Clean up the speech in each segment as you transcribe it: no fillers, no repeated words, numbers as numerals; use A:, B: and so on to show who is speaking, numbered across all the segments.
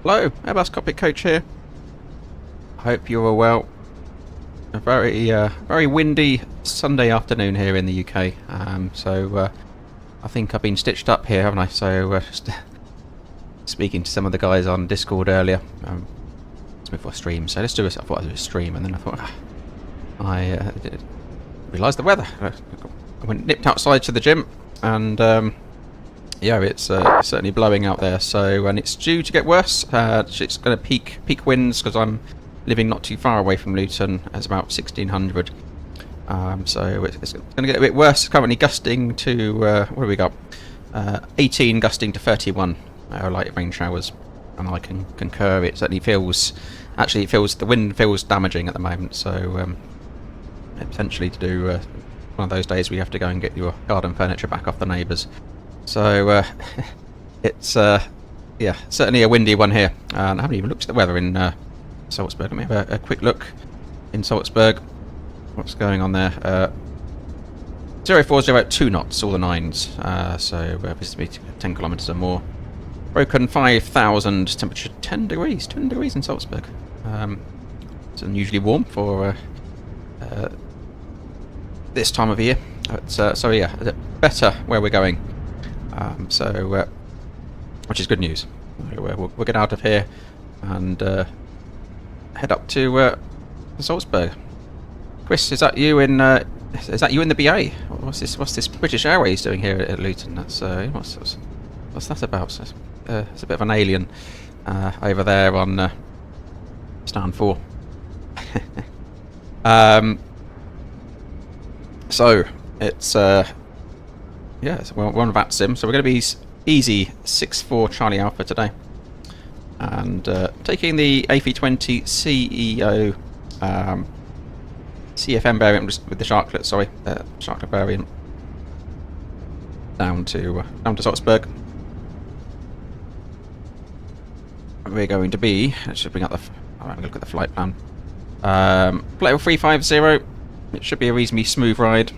A: Hello, Airbus Cockpit Coach here. Hope you're all well. A very windy Sunday afternoon here in the UK. I think I've been stitched up here, haven't I? So just speaking to some of the guys on Discord earlier. It's before stream, so let's do this. I thought I'd do a stream, and then I thought I realised the weather. I nipped outside to the gym, and yeah, it's certainly blowing out there. So, and it's due to get worse. It's going to peak winds because I'm living not too far away from Luton. It's about 1600. So it's going to get a bit worse. It's currently gusting to what have we got? 18 gusting to 31 light rain showers, and I can concur. It certainly feels. Actually, the wind feels damaging at the moment. So potentially to do one of those days where you have to go and get your garden furniture back off the neighbours. So it's yeah, certainly a windy one here. And I haven't even looked at the weather in Salzburg. Let me have a quick look in Salzburg. What's going on there? 0402 knots, all the nines. So this will be 10 kilometres or more. Broken 5,000, temperature 10 degrees. 10 degrees in Salzburg. It's unusually warm for this time of year. So yeah, better where we're going. Which is good news. We'll get out of here and head up to Salzburg. Chris, is that you in the BA? What's this British Airways doing here at Luton? That's what's that about? It's a bit of an alien over there on stand 4. So it's yeah, it's we're on VATSIM, so we're going to be easy 6-4 Charlie Alpha today, and taking the A320 CEO CFM variant with the Sharklet, Sharklet variant down to Salzburg. We're going to be. I should bring up I'll have a look at the flight plan. Flight 350. It should be a reasonably smooth ride.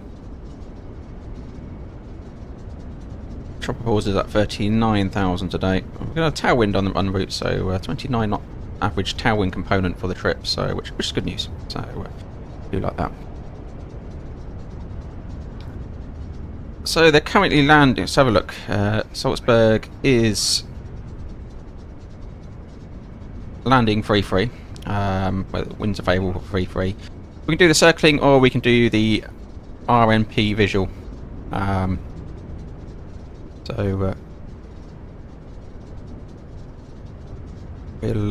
A: Tropicals is at 39,000 today. We've got a tailwind on the route, so 29 knot average tailwind component for the trip, so which is good news. So do like that. So they're currently landing. Let's have a look. Salzburg is landing free, where the winds are favourable for free. We can do the circling, or we can do the RNP visual. So we'll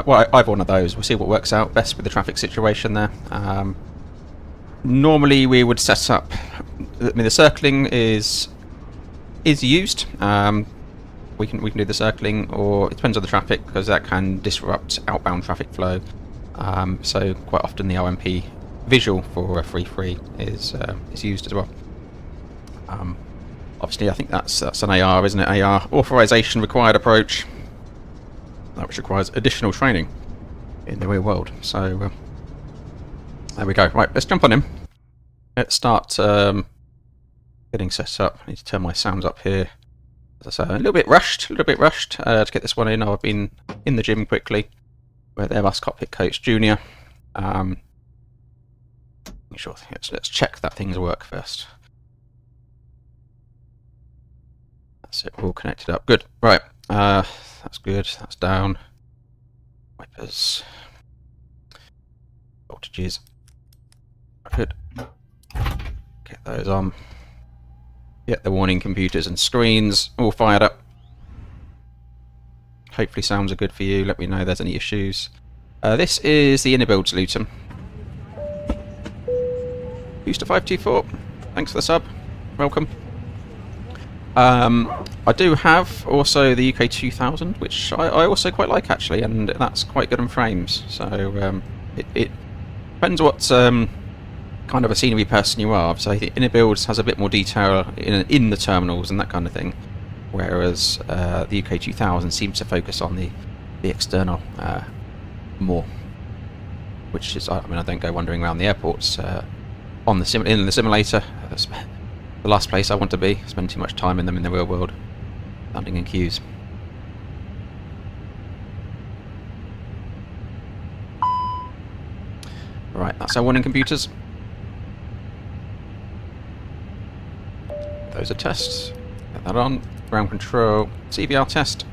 A: well, I have one of those. We'll see what works out best with the traffic situation there. Normally we would set up. I mean, the circling is used. We can do the circling, or it depends on the traffic, because that can disrupt outbound traffic flow. So quite often the RMP visual for free is used as well. Obviously, I think that's an AR, isn't it? AR authorization required approach, which requires additional training in the real world. So there we go. Right, let's jump on in. Let's start getting set up. I need to turn my sounds up here. As I say, a little bit rushed to get this one in. I've been in the gym quickly with Airbus Cockpit Coach Junior. Sure, let's check that things work first. That's it, all connected up. Good. Right. That's good. That's down. Wipers. Voltages. Good. Get those on. Get the warning computers and screens all fired up. Hopefully sounds are good for you. Let me know if there's any issues. This is the inner builds Luton. Booster 524. Thanks for the sub. Welcome. I do have also the UK 2000, which I also quite like actually, and that's quite good on frames. So it depends what kind of a scenery person you are. So the inner builds has a bit more detail in the terminals and that kind of thing, whereas the UK 2000 seems to focus on the external more, which is, I mean, I don't go wandering around the airports in the simulator. That's the last place I want to be. Spend too much time in them in the real world. Landing in queues. Right, that's our warning computers. Those are tests. Get that on. Ground control. CVR test.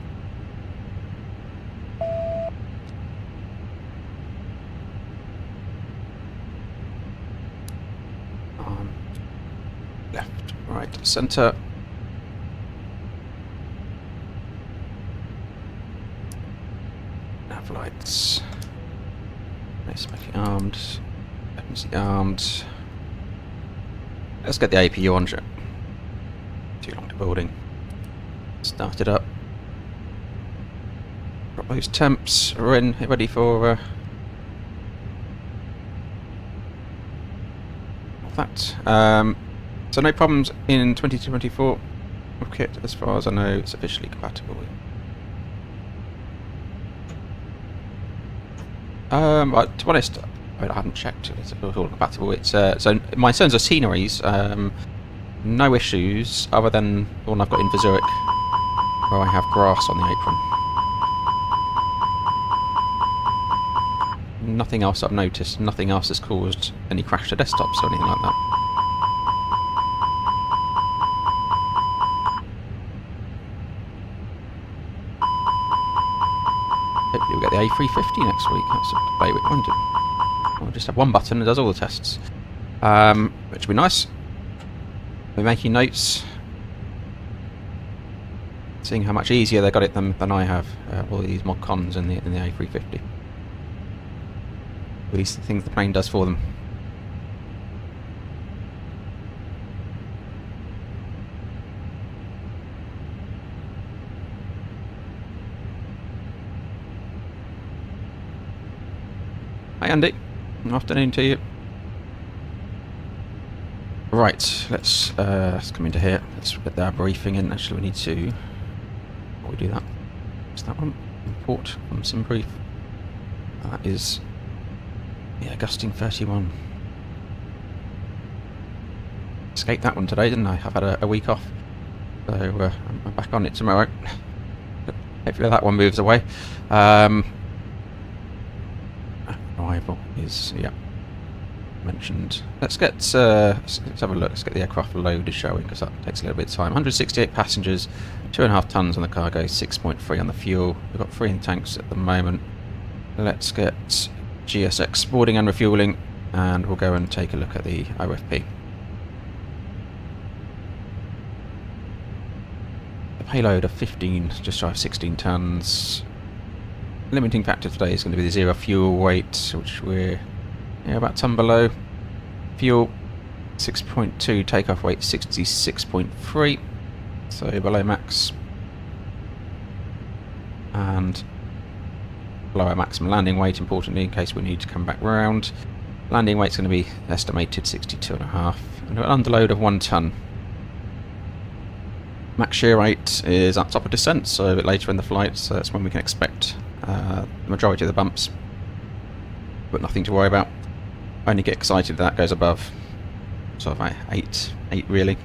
A: Left, right, centre. Nav lights. Nice, making armed. Emergency armed. Let's get the APU on. Too long to building. Start it up. Drop those temps. We're in, ready for that. So no problems in 2024 kit, as far as I know. It's officially compatible with. To be honest, I haven't checked if it's all compatible. It's so my terms of sceneries, no issues other than the one I've got in for Zurich, where I have grass on the apron. Nothing else I've noticed. Nothing else has caused any crash to desktops or anything like that. Hopefully we'll get the A350 next week. That's something to play with, won't it? We'll just have one button that does all the tests, which will be nice. We're making notes, seeing how much easier they got it than I have. All these mod cons in the A350. All these things the plane does for them. Hi Andy, good afternoon to you. Right, let's come into here. Let's get our briefing in. Actually, we need to. Before we do that, what's that one? Import from SimBrief. That is, yeah, Gusting 31. Escaped that one today, didn't I? I've had a week off, so I'm back on it tomorrow. Hopefully that one moves away. Arrival is, yeah, mentioned. Let's get let's have a look. Let's get the aircraft loaded, shall we? Because that takes a little bit of time. 168 passengers, 2.5 tons on the cargo, 6.3 on the fuel. We've got 3 in tanks at the moment. Let's get GSX boarding and refueling, and we'll go and take a look at the OFP. The payload of 15, just shy of 16 tons. Limiting factor today is going to be the 0 fuel weight, which we're about a ton below. Fuel 6.2, takeoff weight 66.3, so below max. And below our maximum landing weight, importantly, in case we need to come back round. Landing weight's going to be estimated 62.5, and an underload of 1 ton. Max shear rate is up top of descent, so a bit later in the flight, so that's when we can expect the majority of the bumps, but nothing to worry about. Only get excited if that goes above sort of 8 really.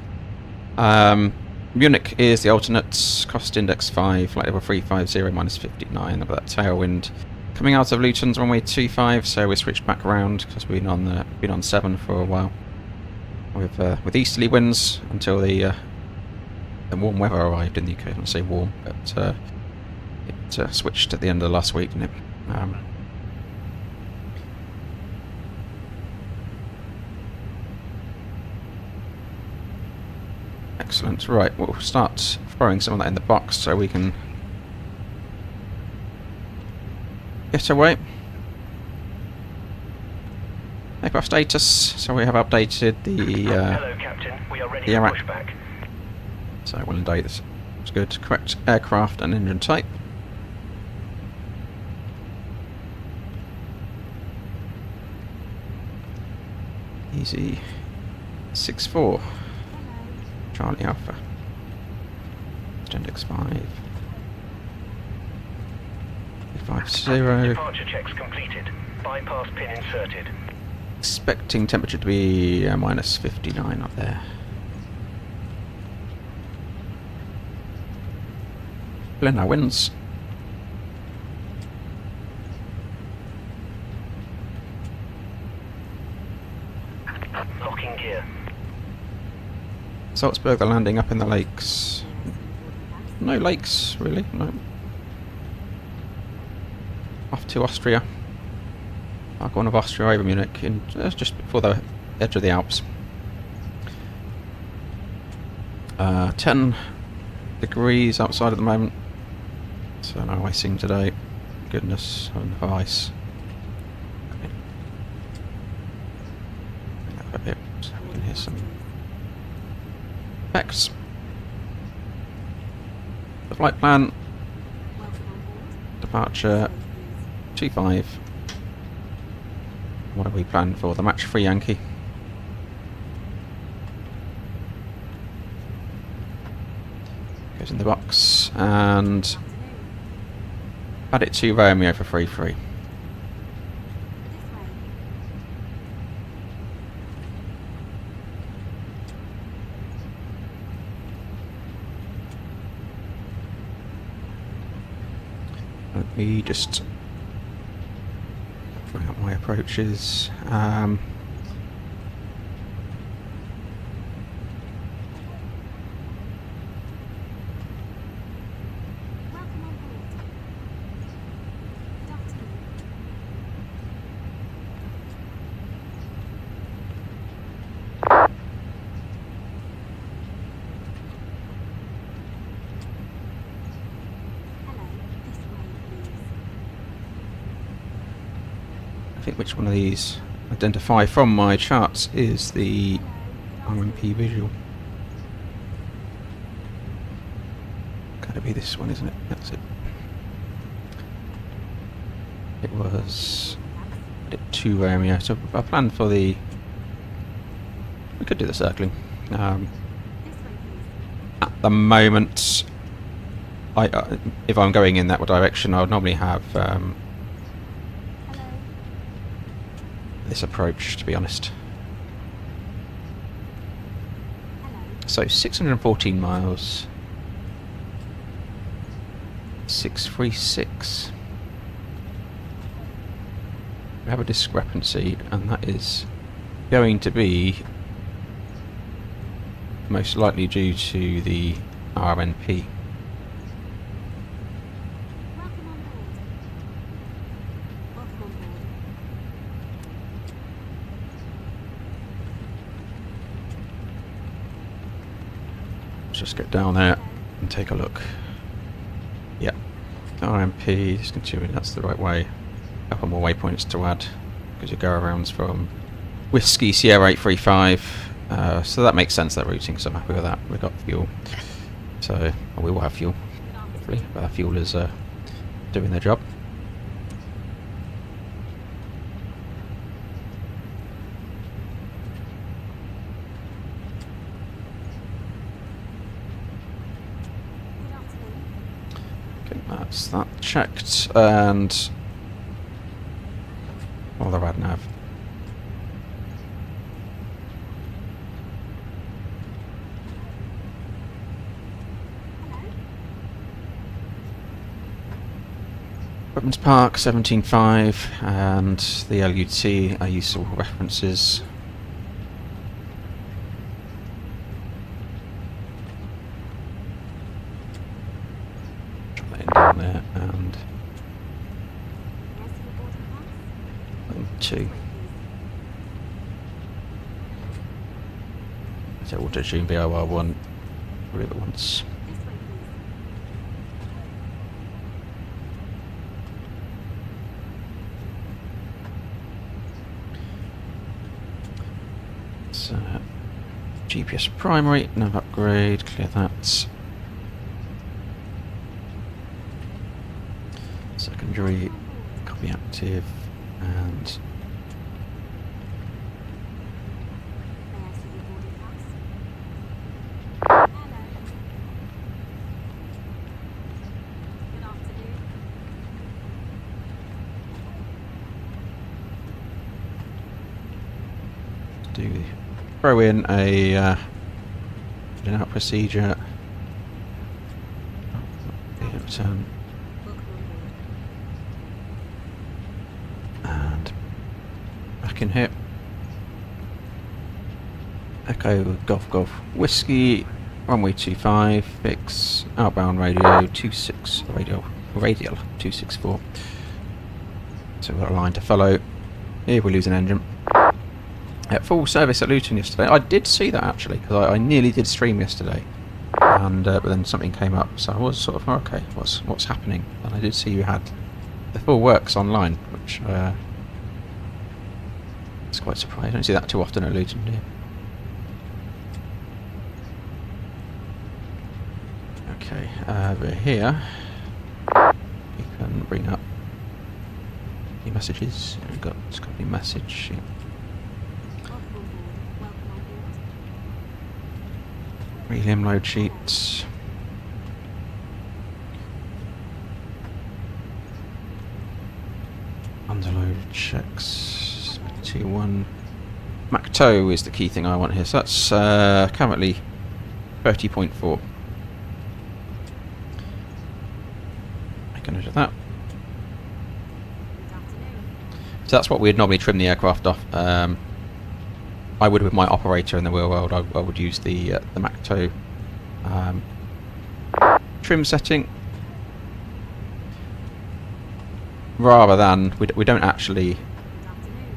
A: Munich is the alternate, cost index 5, flight level 350 minus 59. I've got that tailwind coming out of Luton's runway 25, so we switched back around because we've been on 7 for a while with easterly winds until the warm weather arrived in the UK. I don't say warm, but it switched at the end of the last week, didn't it? Excellent. Right, we'll start throwing some of that in the box so we can get away. Aircraft status. So we have updated the.
B: Hello, Captain. We are ready for pushback.
A: So we'll indicate this. It's good. Correct aircraft and engine type. Easy. 6-4. Charlie Alpha. Index 5. 50.
B: Departure checks completed. Bypass pin inserted.
A: Expecting temperature to be minus 59 up there. Pulling our wins.
B: Locking gear.
A: Salzburg, the landing up in the lakes. No lakes, really, no. Off to Austria. Mark 1 of Austria over Munich, in just before the edge of the Alps. 10 degrees outside at the moment, so no icing today. Goodness, and ice. A bit, so we can hear some effects. The flight plan: departure 25. What have we planned for the match-free Yankee? Goes in the box and add it to Romeo for 3-3. Let me just bring up my approaches. I think which one of these identify from my charts is the RMP visual. Gotta be this one, isn't it? That's it. It was 2 Romeo, so I planned for the... we could do the circling. At the moment, if I'm going in that direction, I would normally have this approach, to be honest. So 614 miles, 636. We have a discrepancy, and that is going to be most likely due to the RNP. Just get down there and take a look. Yeah, RMP is continuing, that's the right way. A couple more waypoints to add, because you go around from Whiskey Sierra 835, so that makes sense, that routing, so I'm happy with that. We've got fuel, so we will have fuel, hopefully, but our fuel is doing their job. That's that checked, and all the rad nav. Equipment Park 17.5 and the LUT are useful references. Down there and 2. So auto tune BOR1 at once. So GPS primary, nav upgrade, clear that. Secondary, copy active, and throw in a in-out procedure. turn. And back in here. Echo Golf Golf Whiskey, runway 25, fix, outbound radio 26, radial 264. So we've got a line to follow. Here we lose an engine. At full service at Luton yesterday. I did see that actually, because I nearly did stream yesterday. And but then something came up, so I was sort of, okay, what's happening? And I did see you had the full works online, which it's quite surprising. I don't see that too often at Luton, do you? Okay, over here we can bring up the messages. We've got this company message. Realism load sheets. Underload checks. T1. MACTO is the key thing I want here. So that's currently 30.4. Make a note of that. So that's what we'd normally trim the aircraft off. I would with my operator in the real world. I would use the MACTO trim setting, rather than we don't actually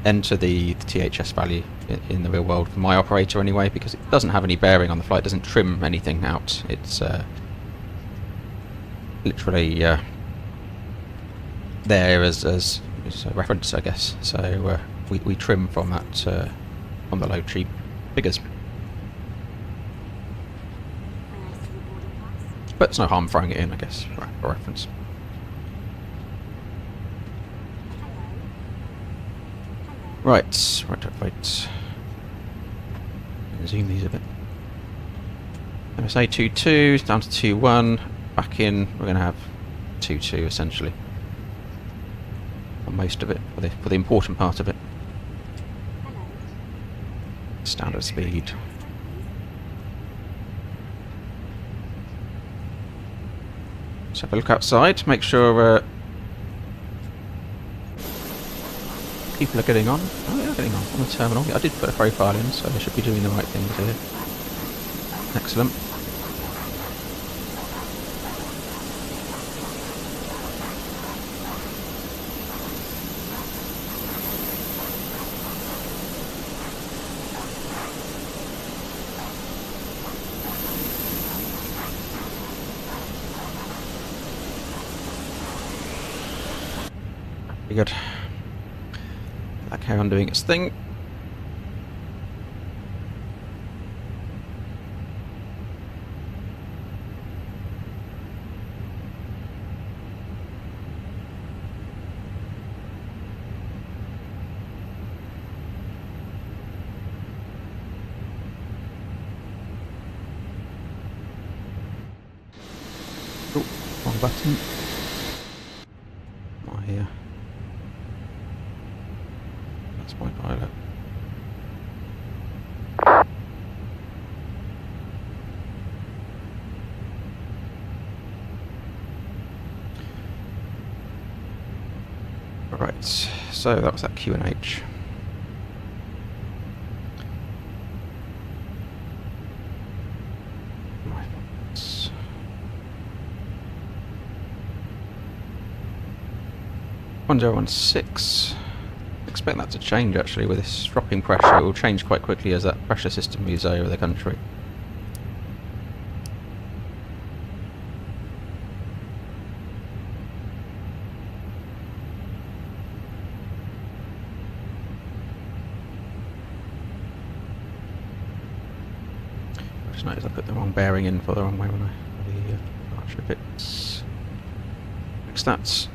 A: enter the THS value in the real world for my operator anyway, because it doesn't have any bearing on the flight. It doesn't trim anything out. It's literally there as a reference, I guess. So we trim from that. On the load sheet figures. But it's no harm throwing it in, I guess, for reference. Right. Zoom these a bit. MSA 2.2 down to 2.1. Back in, we're going to have 2.2 essentially. On most of it, for the important part of it. Standard speed. Let's have a look outside, make sure people are getting on. Oh, they are getting on the terminal. Yeah, I did put a profile in, so they should be doing the right things here. Excellent. Good. That carry on doing its thing. Oh, wrong button. Not here. That's my pilot. Right, so that was that Q&H. Right. 1016. Expect that to change actually with this dropping pressure. It will change quite quickly as that pressure system moves over the country. I just noticed I put the wrong bearing in for the wrong way when I arch if it's fix that.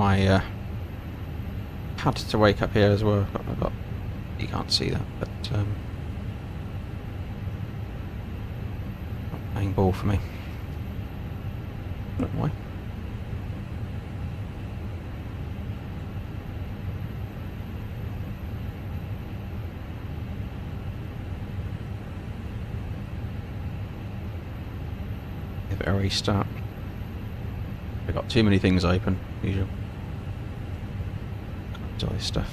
A: my had to wake up here as well. You can't see that, but not playing ball for me. I don't know why. Give it a restart. I've got too many things open, usual. Can't do all this stuff.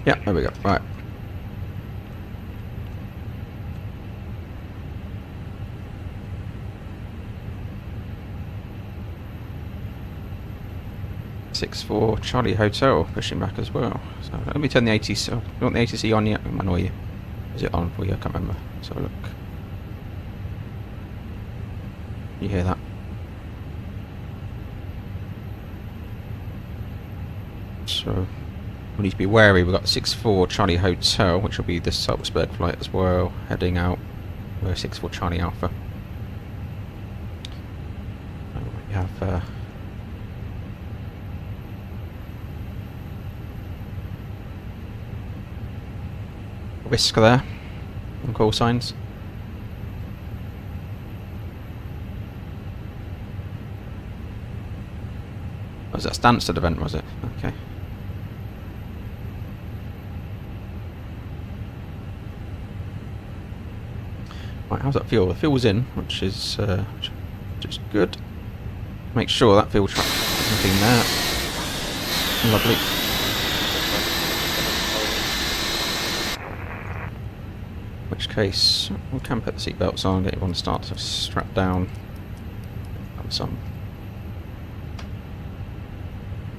A: Yeah, there we go. Right. (6-4) Charlie Hotel pushing back as well. So let me turn the ATC. You want the ATC on yet? It might annoy you. Is it on for you? I can't remember. Let's have a look. You hear that? So we need to be wary. We've got 6-4 Charlie Hotel, which will be this Salzburg flight as well, heading out. We're 6-4 Charlie Alpha. We have Whisk there on call signs. Was that a Stansted event, was it? Okay. Right, how's that fuel? The fuel's in, which is good. Make sure that fuel truck isn't in there. Lovely. In which case, we can put the seatbelts on, get everyone to start to strap down. Some.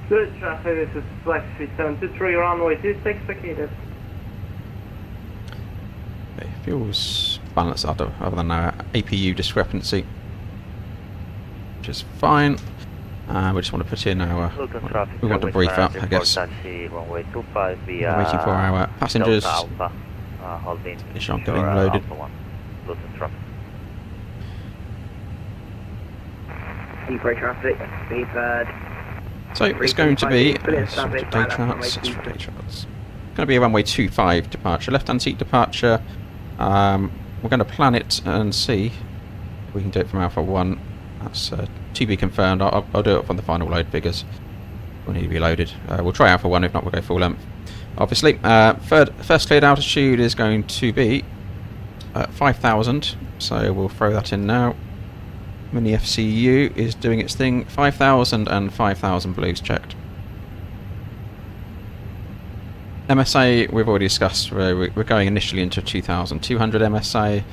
C: Good traffic, this is Flex 373, runway 26 vacated.
A: Okay, fuel's balanced other than our APU discrepancy, which is fine. We just want to put in our, we want to brief up, I guess.
D: Runway 25 via
A: waiting for our passengers. Finish on getting loaded.
C: Deep traffic, be bad.
A: So it's going to be day charts. It's going to be a runway 25 departure, left-hand seat departure. We're going to plan it and see if we can do it from Alpha 1. That's to be confirmed. I'll do it from the final load figures. We'll need to be loaded. We'll try Alpha 1, if not we'll go full length. Obviously, first cleared altitude is going to be 5,000, so we'll throw that in now. Mini FCU is doing its thing. 5,000 and 5,000 blues checked. MSA we've already discussed. We're going initially into 2,200 MSA,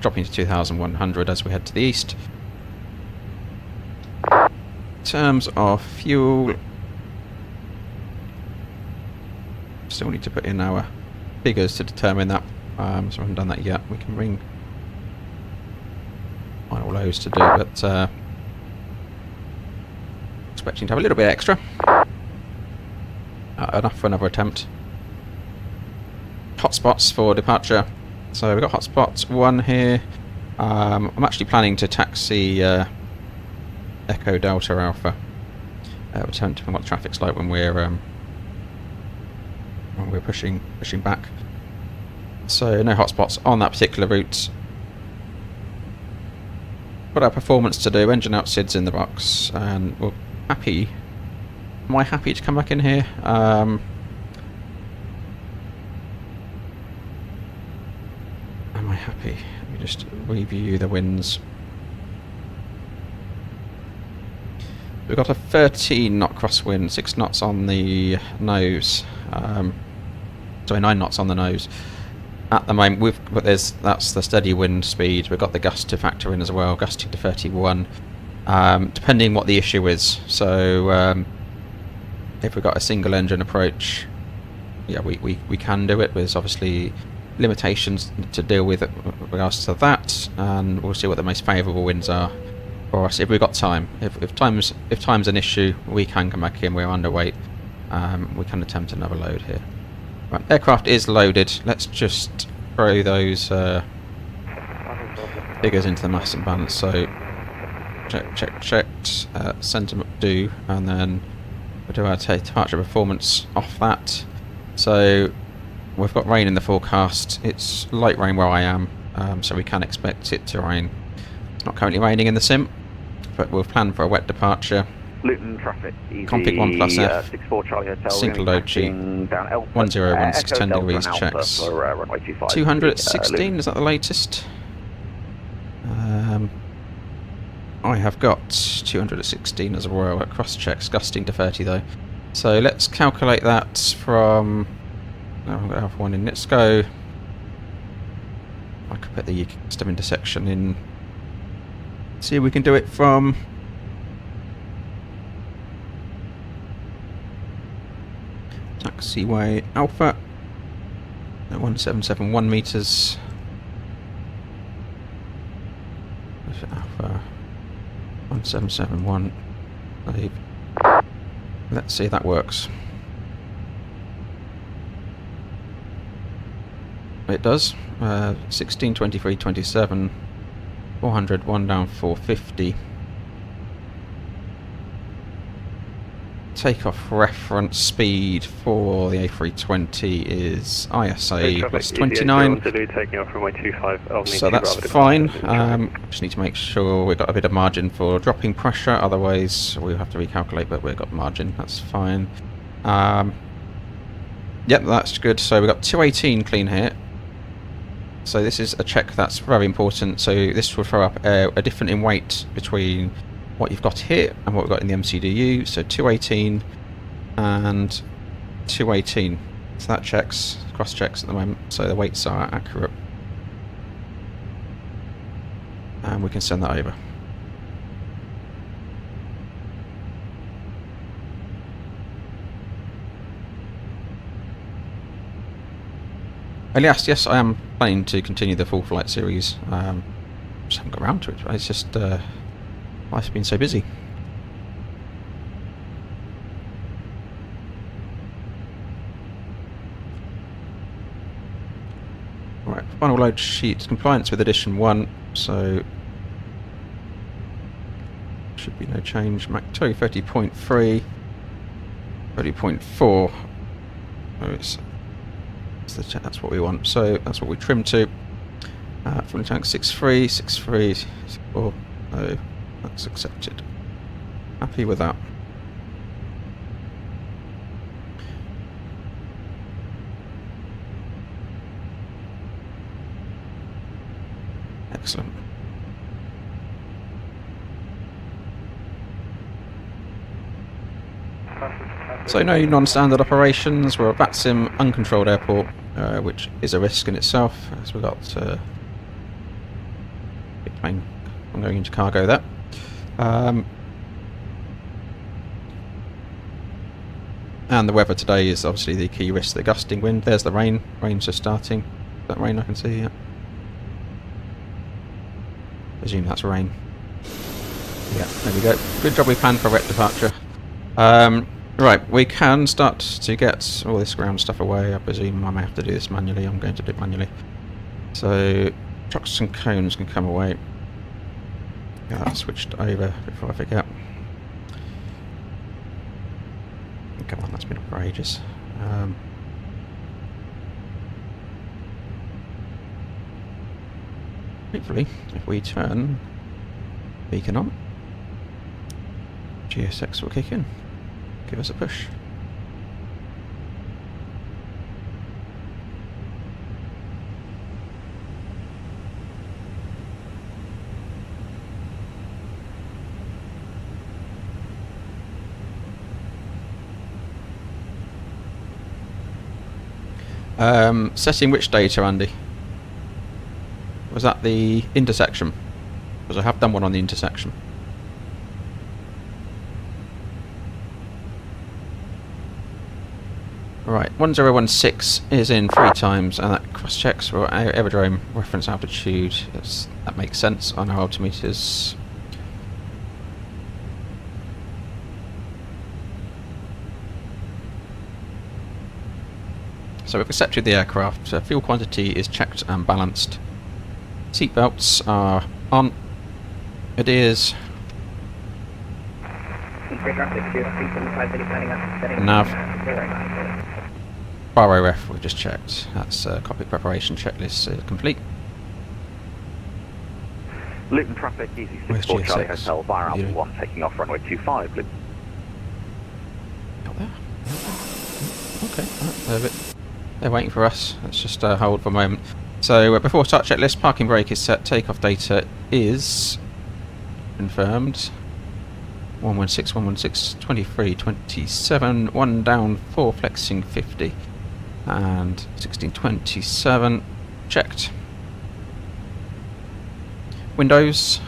A: dropping to 2,100 as we head to the east. In terms of fuel, still need to put in our figures to determine that, so I haven't done that yet. We can bring final lows to do, but expecting to have a little bit extra. Enough for another attempt. Hotspots for departure. So we've got hotspot 1 here. I'm actually planning to taxi Echo Delta Alpha. Depending on what the traffic's like when we're pushing back. So no hotspots on that particular route. Got our performance to do. Engine out, SIDS in the box, and we're happy. Am I happy to come back in here? Am I happy? Let me just review the winds. We've got a 13 knot crosswind, 6 knots on the nose. Sorry, 9 knots on the nose. At the moment, that's the steady wind speed. We've got the gust to factor in as well, gusting to 31, depending what the issue is. So if we've got a single engine approach, yeah, we can do it. There's obviously limitations to deal with regards to that, and we'll see what the most favourable winds are for us if we've got time. If time's an issue, we can come back in. We're underweight. We can attempt another load here. Right, aircraft is loaded. Let's just throw those figures into the mass and balance. So checked, sentiment do, and then we'll do our departure performance off that. So we've got rain in the forecast. It's light rain where I am, so we can expect it to rain. It's not currently raining in the sim, but we'll plan for a wet departure.
E: Luton traffic, easy,
A: Config 1 plus F,
E: 64 Charlie Hotel,
A: single load G,
E: down Alpha,
A: 1016, 10
E: Delta
A: degrees
E: and Alpha
A: checks.
E: for, runway 25,
A: 216, is that the latest? I have got 216 as well at cross checks, gusting to 30 though. So let's calculate that from... No, I'm going to have one in. Let's go... I could put the custom intersection in. See if we can do it from... Taxiway Alpha at 1771 meters. Alpha 1771. Let's see if that works. It does. 16, 23, 27, 400, 1 down, 450. Takeoff reference speed for the A320 is ISA plus 29. So that's fine. Just need to make sure we've got a bit of margin for dropping pressure, otherwise we'll have to recalculate, but we've got margin, that's fine. Yep, that's good. So we've got 218 clean here. So this is a check that's very important. So this will throw up a difference in weight between what you've got here and what we've got in the MCDU. So 218 and 218. So that checks, cross checks at the moment. So the weights are accurate. And we can send that over. Yes, I am planning to continue the full flight series. Just haven't got around to it. It's just life's been so busy. Right, final load sheet compliance with edition 1, so should be no change. Mach 2 30.3, 30.4. Oh, that's what we want, so that's what we trim to. Fuel tank 6.3, 6.3, 6.4. Oh, that's accepted. Happy with that. Excellent. So no non-standard operations. We're at VATSIM uncontrolled airport, which is a risk in itself, as we've got big plane going into cargo there. And the weather today is obviously the key risk, the gusting wind. There's the rain. Rain's just starting. Is that rain I can see? Yeah. Presume that's rain. Yeah, there we go. Good job we planned for a wet departure. Right, we can start to get all this ground stuff away. I presume I may have to do this manually. I'm going to do it manually. So, trucks and cones can come away. Get that switched over before I forget. Come on, that's been up for ages. Hopefully, if we turn beacon on, GSX will kick in. Give us a push. Setting which data, Andy? Was that the intersection? Because I have done one on the intersection. Right, 1016 is in 3 times, and that cross checks for aerodrome reference altitude. That makes sense on our altimeters. So we've accepted the aircraft. Fuel quantity is checked and balanced. Seatbelts are on. Ideas. Nav. Bravo ref, we've just checked. That's cockpit preparation checklist complete.
E: Luton traffic, easy
A: Where's
E: 64 Charlie
A: GSX?
E: Hotel via Alpha
A: Yeah.
E: 1, taking off runway 25. Luton.
A: Got there. Okay, right, they're waiting for us. Let's just hold for a moment. So before start checklist, parking brake is set. Takeoff data is confirmed. 116, 116, 23, 27, 1 down, 4 flexing 50, and 1627 checked. Windows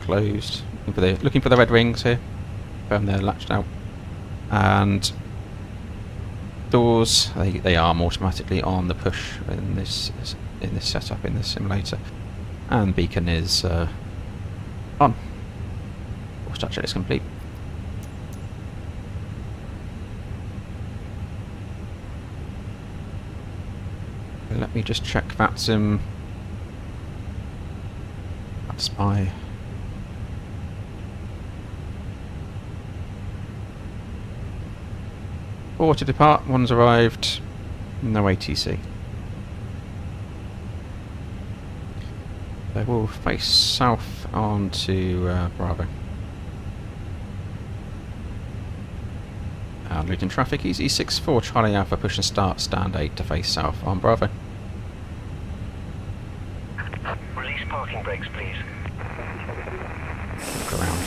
A: closed. Looking for the red rings here. Confirm they're latched out. And doors, they arm automatically on the push in this setup in this simulator. And beacon is on. Start check is complete. Let me just check VATSIM. That's spy. Four to depart, one's arrived, no ATC. They will face south onto Bravo. Luton traffic, easy 64 Charlie Alpha, push and start, stand 8 to face south on Bravo.
B: Release parking brakes, please.
A: Look around.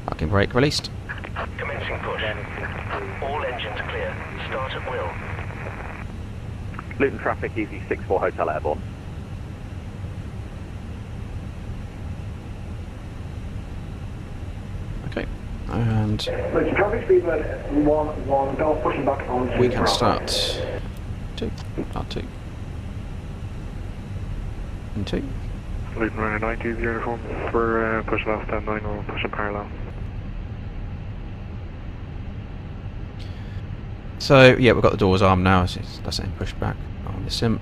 A: Parking brake released.
B: Commencing push. All engines clear. Start at will.
E: Luton traffic, easy 64 Hotel Airborne.
A: Okay, and
C: Traffic speed 1 golf pushing back on.
A: we can start 2. Start 2. And 2.
F: Luton running 90 is uniform. We're pushing off 10-9 or pushing parallel.
A: So yeah, we've got the doors armed now. So that's in pushback on the sim.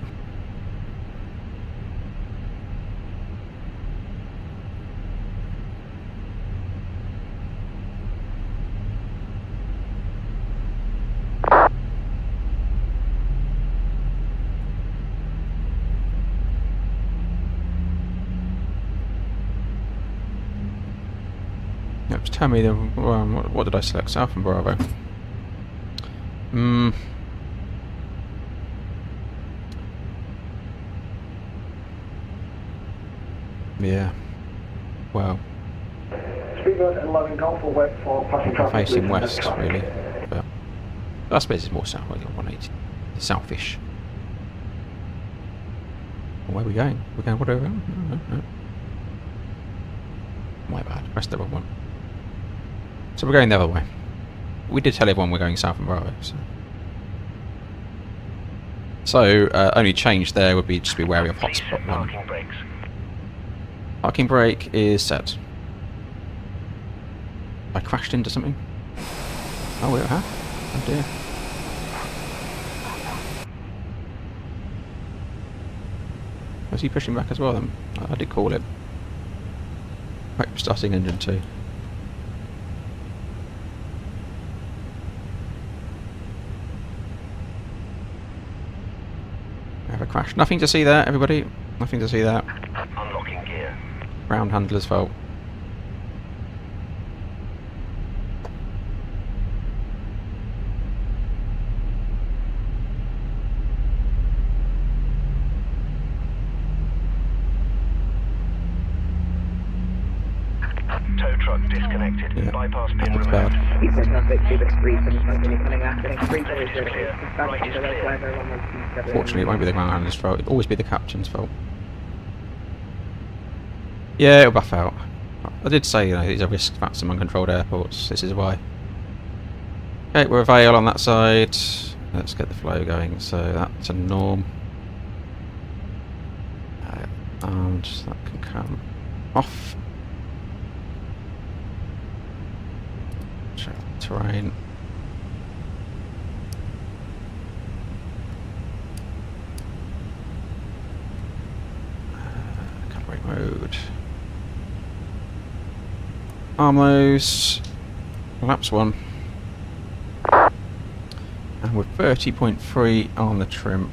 A: Yep, tell me the what did I select? South and Bravo. Yeah. Well,
C: Speedbird 11 golf for wet for passing traffic.
A: facing west really, but I suppose it's more south. 180, southish. Where are we going? We're going whatever. No. My bad. Pressed the wrong one. So we're going the other way. We did tell everyone we're going south and Bravo. So only change there would be just be wary of
B: Please
A: hotspot
B: set
A: 1.
B: parking brakes.
A: Parking brake is set. I crashed into something. Oh, it have? Oh dear. Was he pushing back as well then? I did call it. Right, starting engine 2. Have a crash. Nothing to see there, everybody. Nothing to see there.
B: Unlocking gear.
A: Ground handler's fault.
B: Tow truck disconnected.
A: Yeah,
B: Bypass pin
A: it's
B: removed.
A: bad.
G: Eastern traffic, Cubic 3, coming after.
B: Left is clear. Right is clear.
A: Fortunately, it won't be the ground handler's fault. It'll always be the captain's fault. Yeah, it'll buff out. I did say, you know, these are risk factors in uncontrolled airports. This is why. Okay, we're a Vale on that side. Let's get the flow going. So that's a norm. And that can come off. terrain. Recovery mode. Armos. Laps 1. And we're 30.3 on the trim.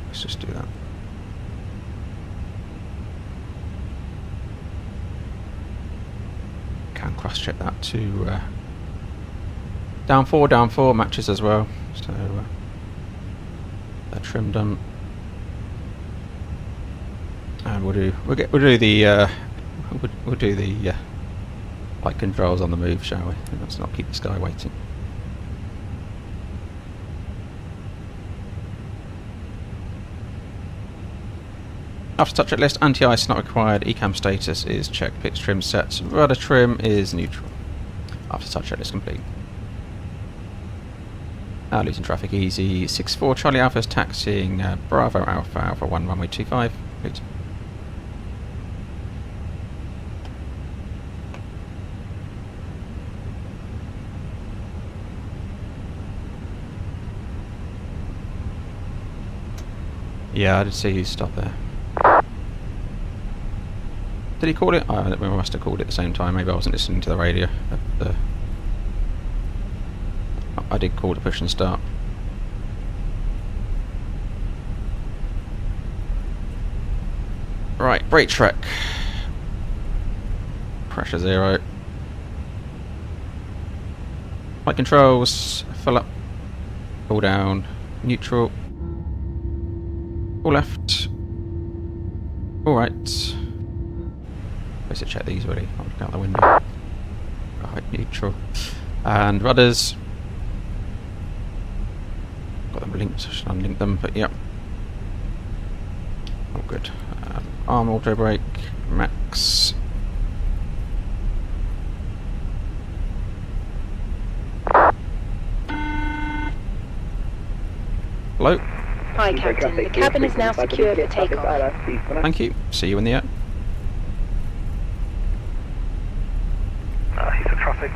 A: Let's just do that. Can cross check that to down 4 matches as well. So they're trimmed done. And we'll do the flight controls on the move, shall we? Let's not keep this guy waiting. After touch checklist, anti-ice not required, ECAM status is checked, pitch trim set, rudder trim is neutral. After touch checklist complete. Luton traffic easy, 64 Charlie Alpha is taxiing Bravo Alpha Alpha 1 runway 25. Luton. Yeah, I did see you stop there. Did he call it? Oh, we must have called it at the same time. Maybe I wasn't listening to the radio. I did call the push and start. Right, brake track. Pressure 0. Flight controls. Fill up. Pull down. Neutral. All left. All right. Let's check these really. I'll look out the window. Right, neutral. And rudders. Got them linked, so I should unlink them, but yeah. All good. Arm auto brake. Max. Hello.
H: Hi, Captain. The cabin is now secure for takeoff.
A: Thank you. See you in the air.
B: Heathrow traffic,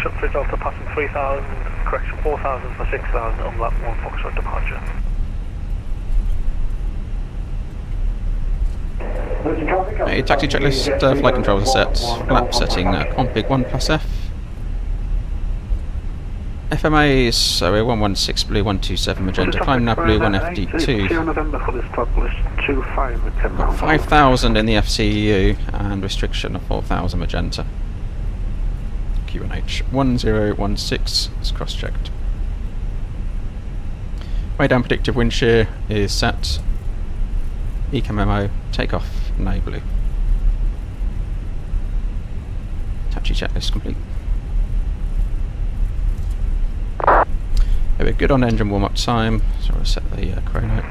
B: Shutdown Delta passing 3000, correction 4000 for 6000 on lap 1 Foxtrot departure.
A: Hey, taxi checklist, flight controls are set. Lap setting, config 1 plus F. FMAs, so we're 116 blue, 127 magenta, climb nav blue, 1 FD2.
F: November for this top list, 25 with 10
A: Got 5,000 in the FCEU and restriction of 4,000 magenta. QNH 1016 is cross checked. Way down predictive wind shear is set. ECAM memo, takeoff, no blue. Taxi checklist complete. We're good on engine warm-up time, so I'll set the chrono.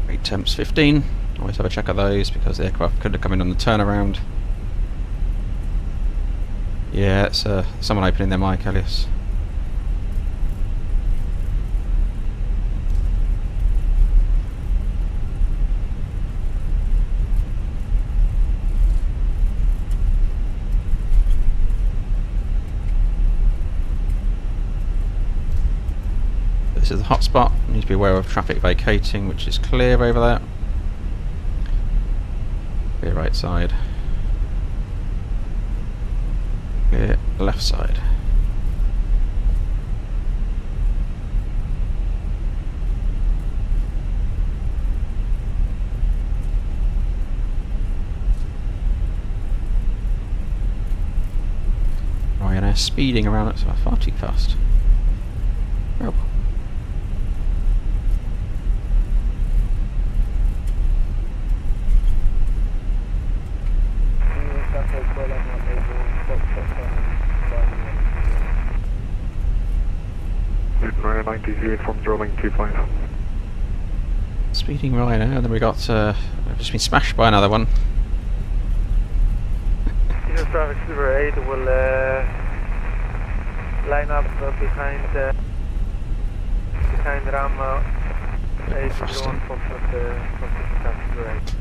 A: Rate temps 15. Always have a check of those because the aircraft could have come in on the turnaround. Yeah, it's someone opening their mic, Elias. This is the hotspot. You need to be aware of traffic vacating, which is clear over there. Clear right side. Clear left side. Ryanair speeding around it, so far too fast. Oh.
F: Ryanair 93 from Rolling 25.
A: Speeding Ryanair, and then we got we've just been smashed by another one.
B: Heathrow traffic Super 8 will
C: line up behind Rama 801 from the right.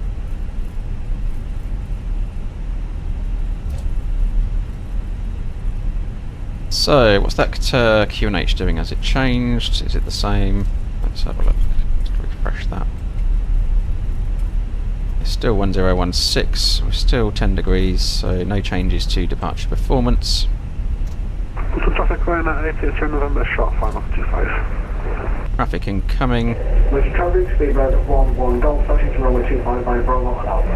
A: So, what's that QNH doing? Has it changed? Is it the same? Let's have a look. Let's refresh that. It's still 1016. We're still 10 degrees, so no changes to departure performance.
F: Some traffic line at 83 November, short final 25.
A: Traffic incoming.
C: With traffic speed road 11 Golf, touching to runway 25 by Bravo and Alpha.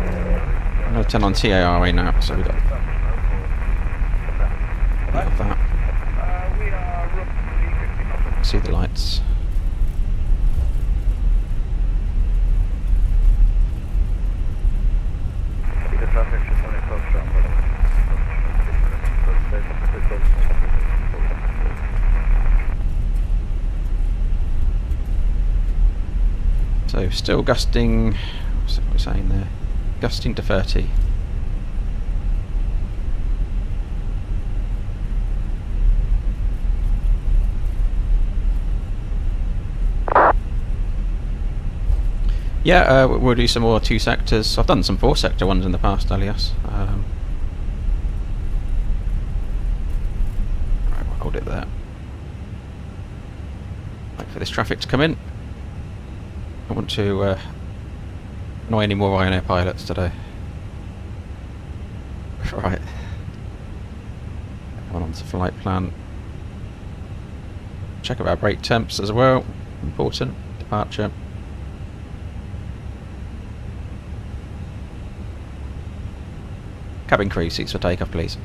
A: I'm going to turn on TARA now, so we've got that. See the lights. So still gusting, what's it we're saying there? Gusting to 30. Yeah, we'll do some more 2 sectors. I've done some 4 sector ones in the past, Alias. Right, we'll hold it there. Wait for this traffic to come in. I want to annoy any more Ryanair pilots today. Right. Going on to flight plan. Check out our brake temps as well. Important. Departure. Cabin crew, seats for takeoff, please.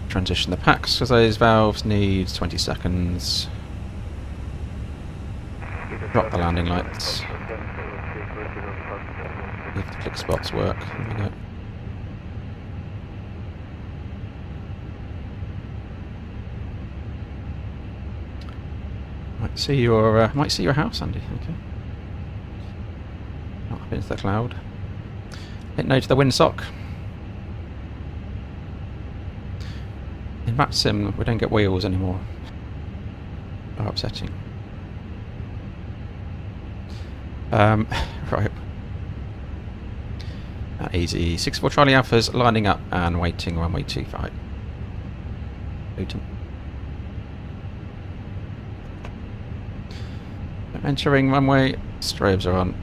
A: Transition the packs because those valves need 20 seconds. Drop the landing lights. If the click spots work, there we go. Might see your house, Andy. Okay. Not up into the cloud. Hit no to the windsock. In Map Sim, we don't get wheels anymore. Oh, upsetting. Right. Easy. 64 Charlie Alpha's lining up and waiting runway 25. Luton. Entering runway. Strobes are on.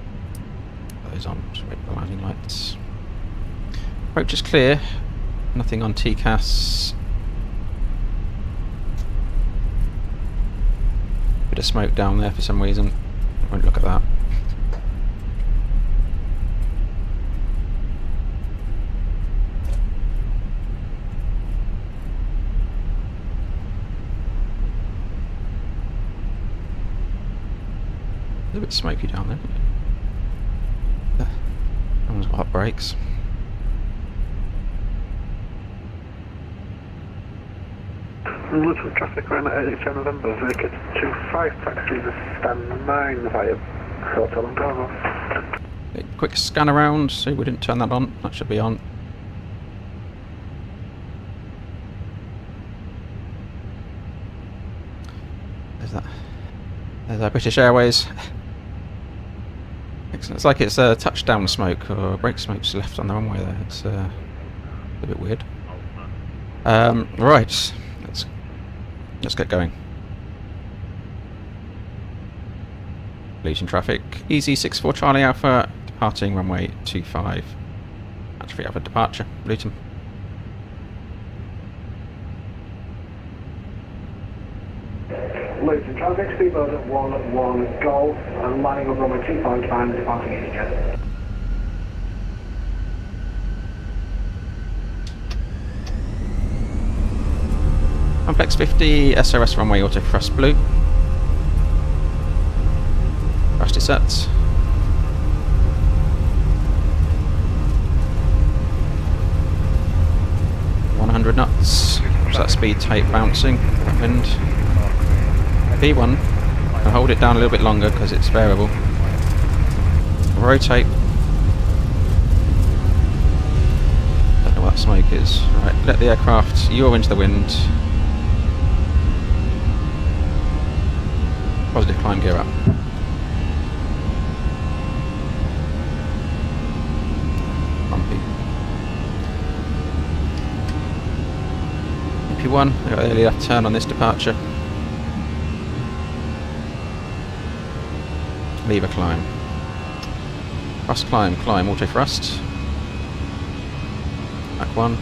A: Those on. Just wait for the landing lights. Approach is clear. Nothing on TCAS. Bit of smoke down there for some reason. I won't look at that. A bit smoky down there. That one's got hot brakes.
F: Luton traffic line at 83 November, Vacant 25, taxi to stand 9 via Hotel and Bravo.
A: Quick scan around, see we didn't turn that on. That should be on. There's that. There's our British Airways. Excellent. It's like it's touchdown smoke or brake smoke's left on the runway there. It's a bit weird. Right. Let's get going. Luton traffic. Easy 64 Charlie Alpha departing runway 25. Actually, Alpha departure. Luton.
C: Luton traffic, speedboat at 11 Golf, and landing on runway 25 and departing EGGW.
A: Complex 50, SOS runway auto thrust blue. Thrust is set. 100 knots. Watch that speed tape bouncing. That wind. P1. I'll hold it down a little bit longer because it's variable. Rotate. Don't know what that smoke is. Right, let the aircraft yaw into the wind. Positive climb gear up. Bumpy. EP1, I got early left turn on this departure. Lever climb. Thrust climb, climb, auto thrust. Back 1.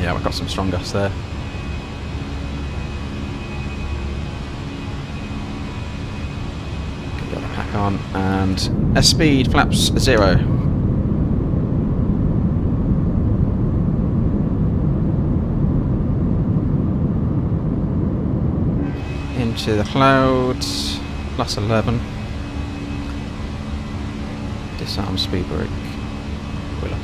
A: Yeah, we've got some strong gusts there. Get the other pack on, and S-speed, flaps 0. Into the clouds, plus 11. Disarm speed brake. Wheeler.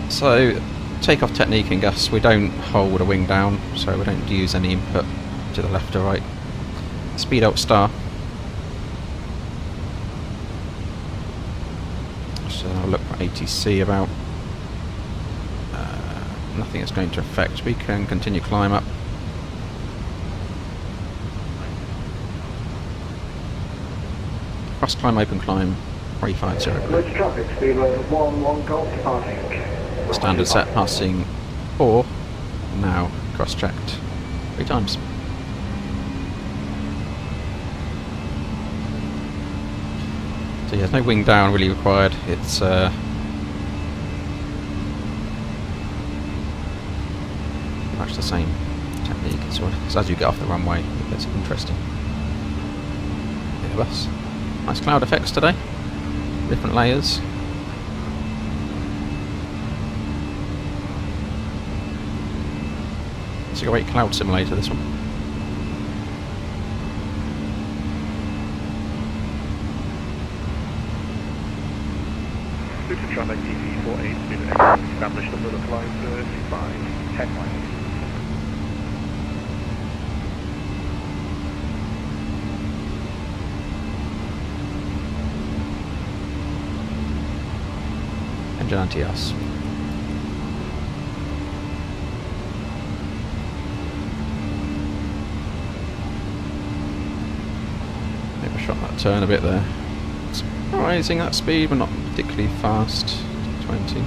A: So, takeoff technique in Gus, we don't hold a wing down, so we don't use any input to the left or right. Speed out star. So I'll look for ATC about. Nothing is going to affect. We can continue climb up. Cross climb, open climb, 350.
C: Luton traffic, speedway 11 Golf departing.
A: Standard set, passing 4. Now cross checked 3 times. So yeah, there's no wing down really required. It's much the same technique. So as you get off the runway, it gets interesting. Airbus. Nice cloud effects today. Different layers. It's a great cloud simulator, this one.
B: Luton traffic TP48 established on the flight 35, 10 miles.
A: Engine anti-us. Maybe I shot that turn a bit there. Surprising that speed, but not particularly fast. 20.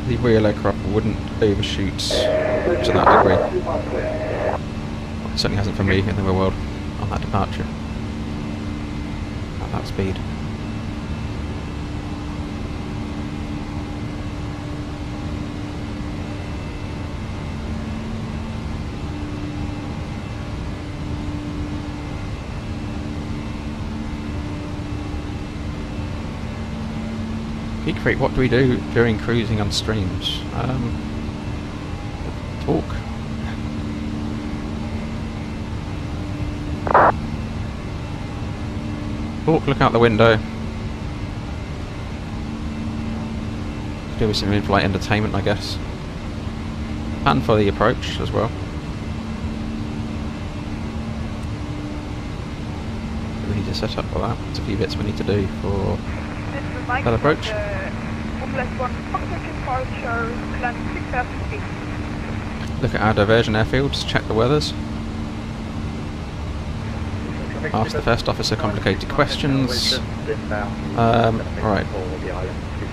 A: The real aircraft wouldn't overshoot to that degree. Well, it certainly hasn't for me in the real world on that departure. At that speed. Peak Creek, what do we do during cruising on streams? Talk. Talk, look out the window. Do some in-flight entertainment, I guess. Plan for the approach as well. We need to set up for that. There's a few bits we need to do for that approach. Look at our diversion airfields, check the weathers. Ask the first officer complicated questions. Right.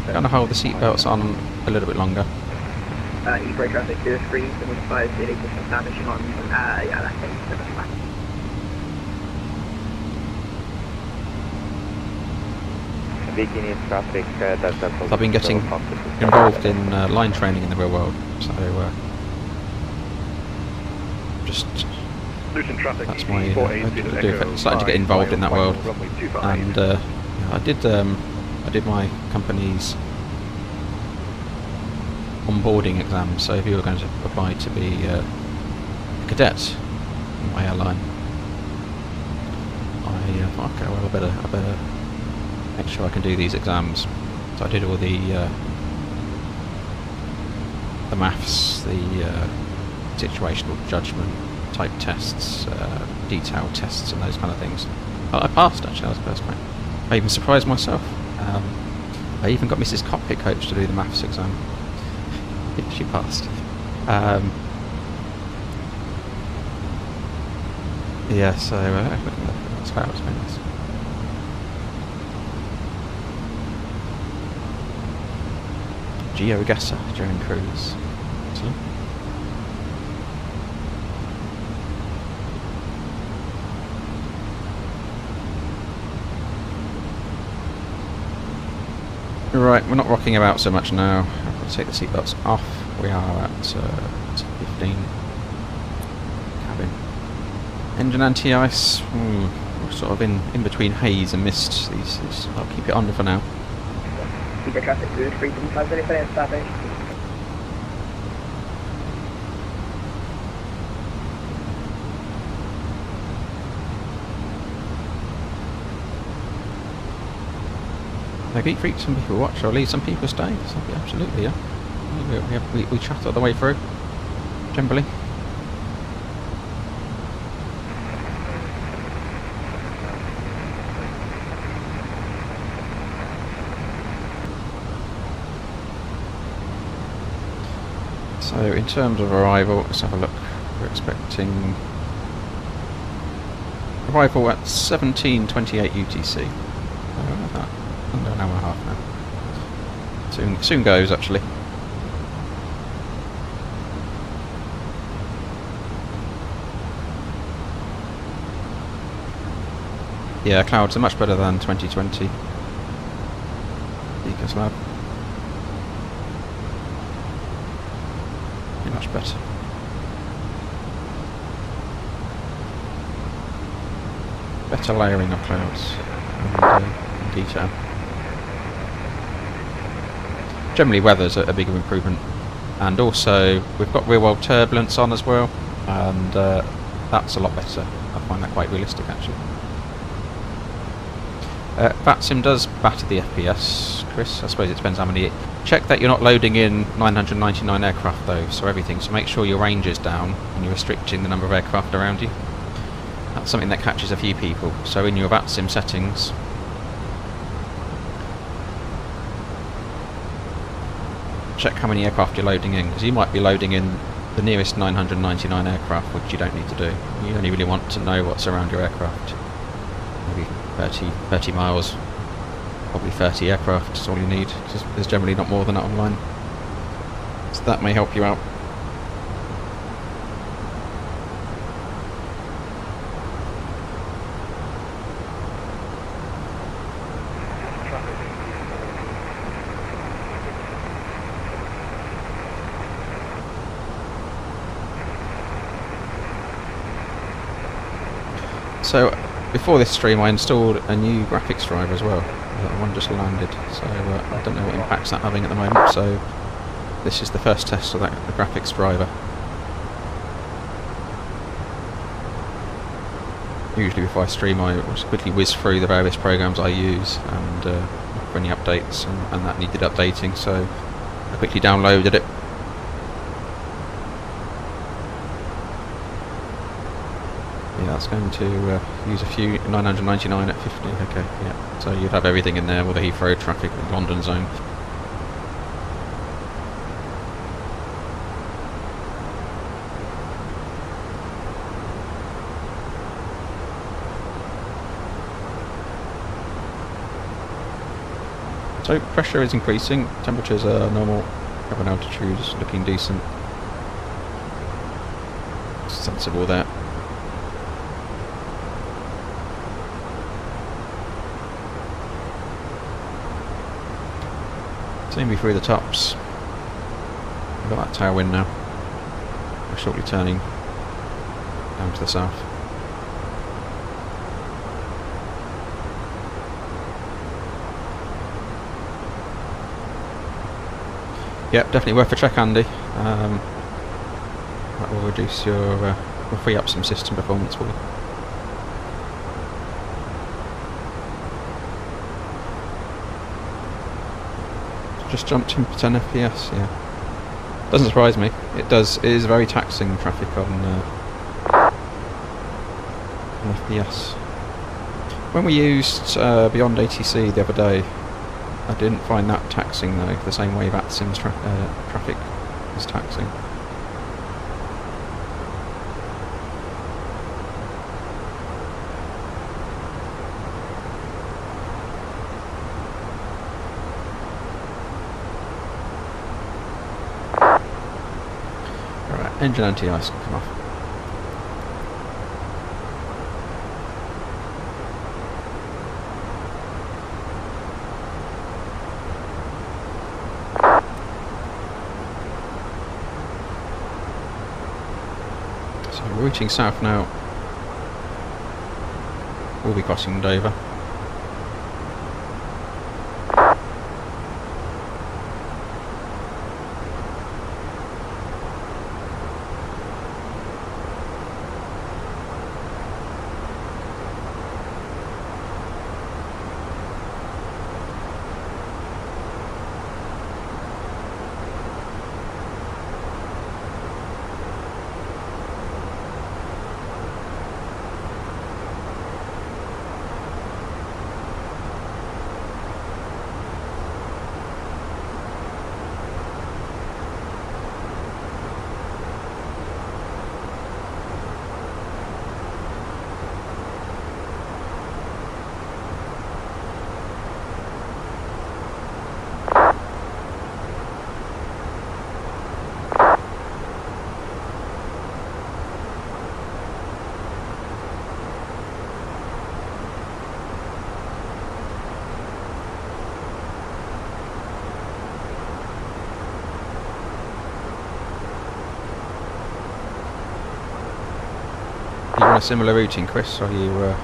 A: Gonna hold the seatbelts on a little bit longer.
G: E-brake traffic 03, 75, the latest establishing on, yeah, that's it.
D: Beginning traffic,
A: I've been getting involved in line training in the real world, so just
B: Luton traffic
A: that's my starting to get involved in that world. And yeah, I did my company's onboarding exam. So if you were going to apply to be a cadet in my airline, I thought, okay, well, I better make sure I can do these exams. So I did all the the maths, the situational judgment type tests, detailed tests and those kind of things. I passed actually, I was first mate. I even surprised myself. I even got Mrs. Cockpit coach to do the maths exam. She passed. Yeah, so looking at the clouds, very nice. GeoGuessr during cruise. Excellent. Right, we're not rocking about so much now. I'll take the seatbelts off. We are at 15. Cabin. Engine anti-ice. We're sort of in between haze and mist. I'll keep it on for now.
G: Keep your traffic good, 375 for traffic.
A: They geek freak, some people watch, or leave some people stay. So, yeah, absolutely, yeah. We chat all the way through, generally. So in terms of arrival, let's have a look. We're expecting arrival at 17:28 UTC. Under an hour and a half now. Soon goes actually. Yeah, clouds are much better than 2020. Beacons Lab. Much better. Better layering of clouds and detail. Generally weather's a bigger improvement, and also we've got real world turbulence on as well, and that's a lot better. I find that quite realistic actually. VATSIM does batter the FPS, Chris. I suppose it depends how many. Check that you're not loading in 999 aircraft though, so everything. So make sure your range is down and you're restricting the number of aircraft around you. That's something that catches a few people. So in your VATSIM settings, check how many aircraft you're loading in, because you might be loading in the nearest 999 aircraft, which you don't need to do. You only really want to know what's around your aircraft. Maybe 30 miles, probably 30 aircraft is all you need, because there's generally not more than that online. So that may help you out. So before this stream I installed a new graphics driver as well. That one just landed, so I don't know what impacts that's having at the moment, so this is the first test of the graphics driver. Usually before I stream I just quickly whiz through the various programs I use and look for any updates, and that needed updating, so I quickly downloaded it. Yeah, that's going to use a few 999 at 50, okay, yeah. So you'd have everything in there with the Heathrow traffic and London zone. So pressure is increasing, temperatures are normal, cabin altitude is looking decent. Sensible there. Seeing me through the tops. We've got that tailwind now. We're shortly turning down to the south. Yep, definitely worth a check, Andy. That will reduce your, will free up some system performance for you. Just jumped in for 10 FPS, yeah. Doesn't surprise me. It does. It is very taxing traffic on FPS. When we used Beyond ATC the other day, I didn't find that taxing though, the same way that Sims traffic is taxing. Alright, engine anti-ice can come off. Routing south now. We'll be crossing Dover. You on a similar routing, Chris? Or are you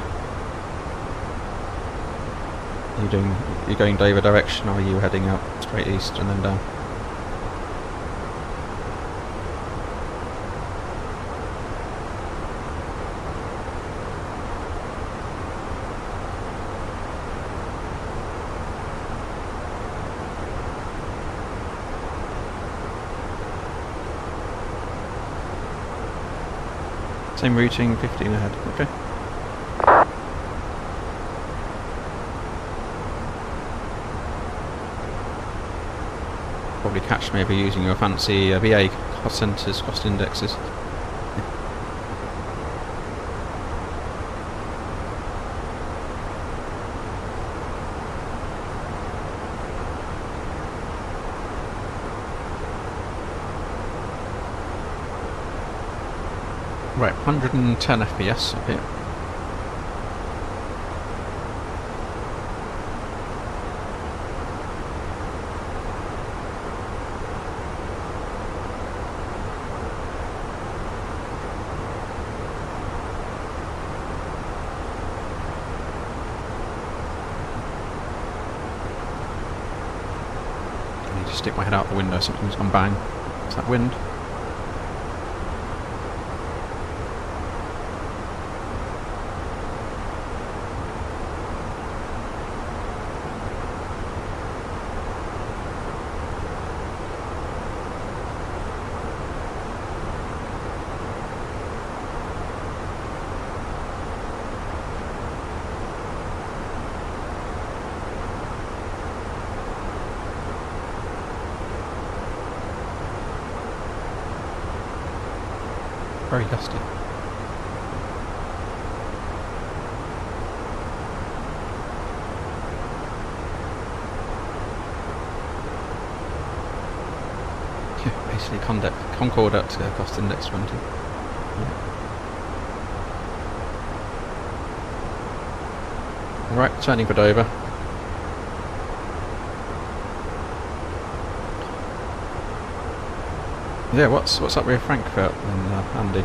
A: going Dover direction, or are you heading out straight east and then down? Same routing, 15 ahead, okay. Probably catch me if you're using your fancy VA cost centres, cost indexes. Right, 110 FPS up here. I need to stick my head out the window, something's gone bang. It's that wind. Very dusty. Yeah, basically Concorde at cost index 20. Yeah. Right, turning for Dover. Yeah, what's up with Frankfurt and Andy?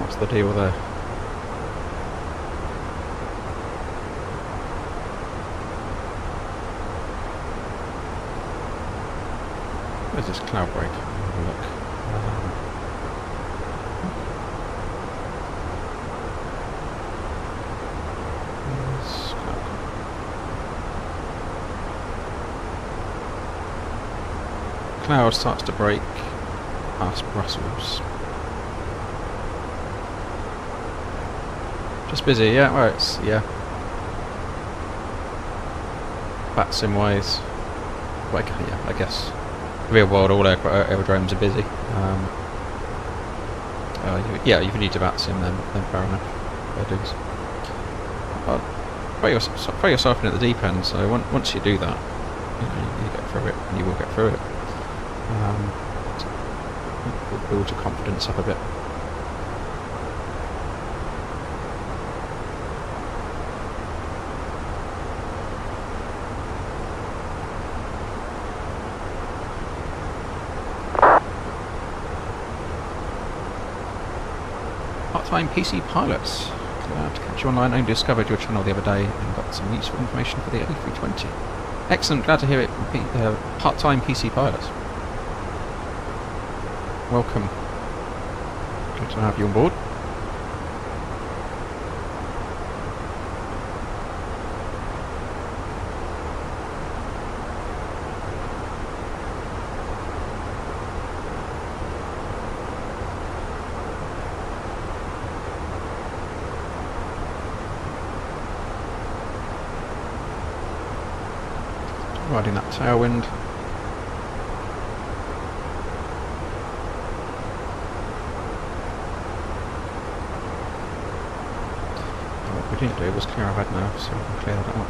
A: What's the deal there? Where's this cloud break? Have a look. cloud starts to break past Brussels. Just busy, yeah, well it's, yeah. Batsim wise, like, yeah, I guess real world all aerodromes are busy. Yeah, if you need to Batsim then fair enough. Fair dues. Throw yourself in at the deep end, so once you do that, you get through it, and you will get through it. Will build your confidence up a bit. Part-time PC pilots. Glad to catch you online. I only discovered your channel the other day and got some useful information for the A320. Excellent, glad to hear it. Part-time PC pilots. Welcome. Good to have you on board. Riding that tailwind. What we didn't do was clear our head now, so we can clear that up.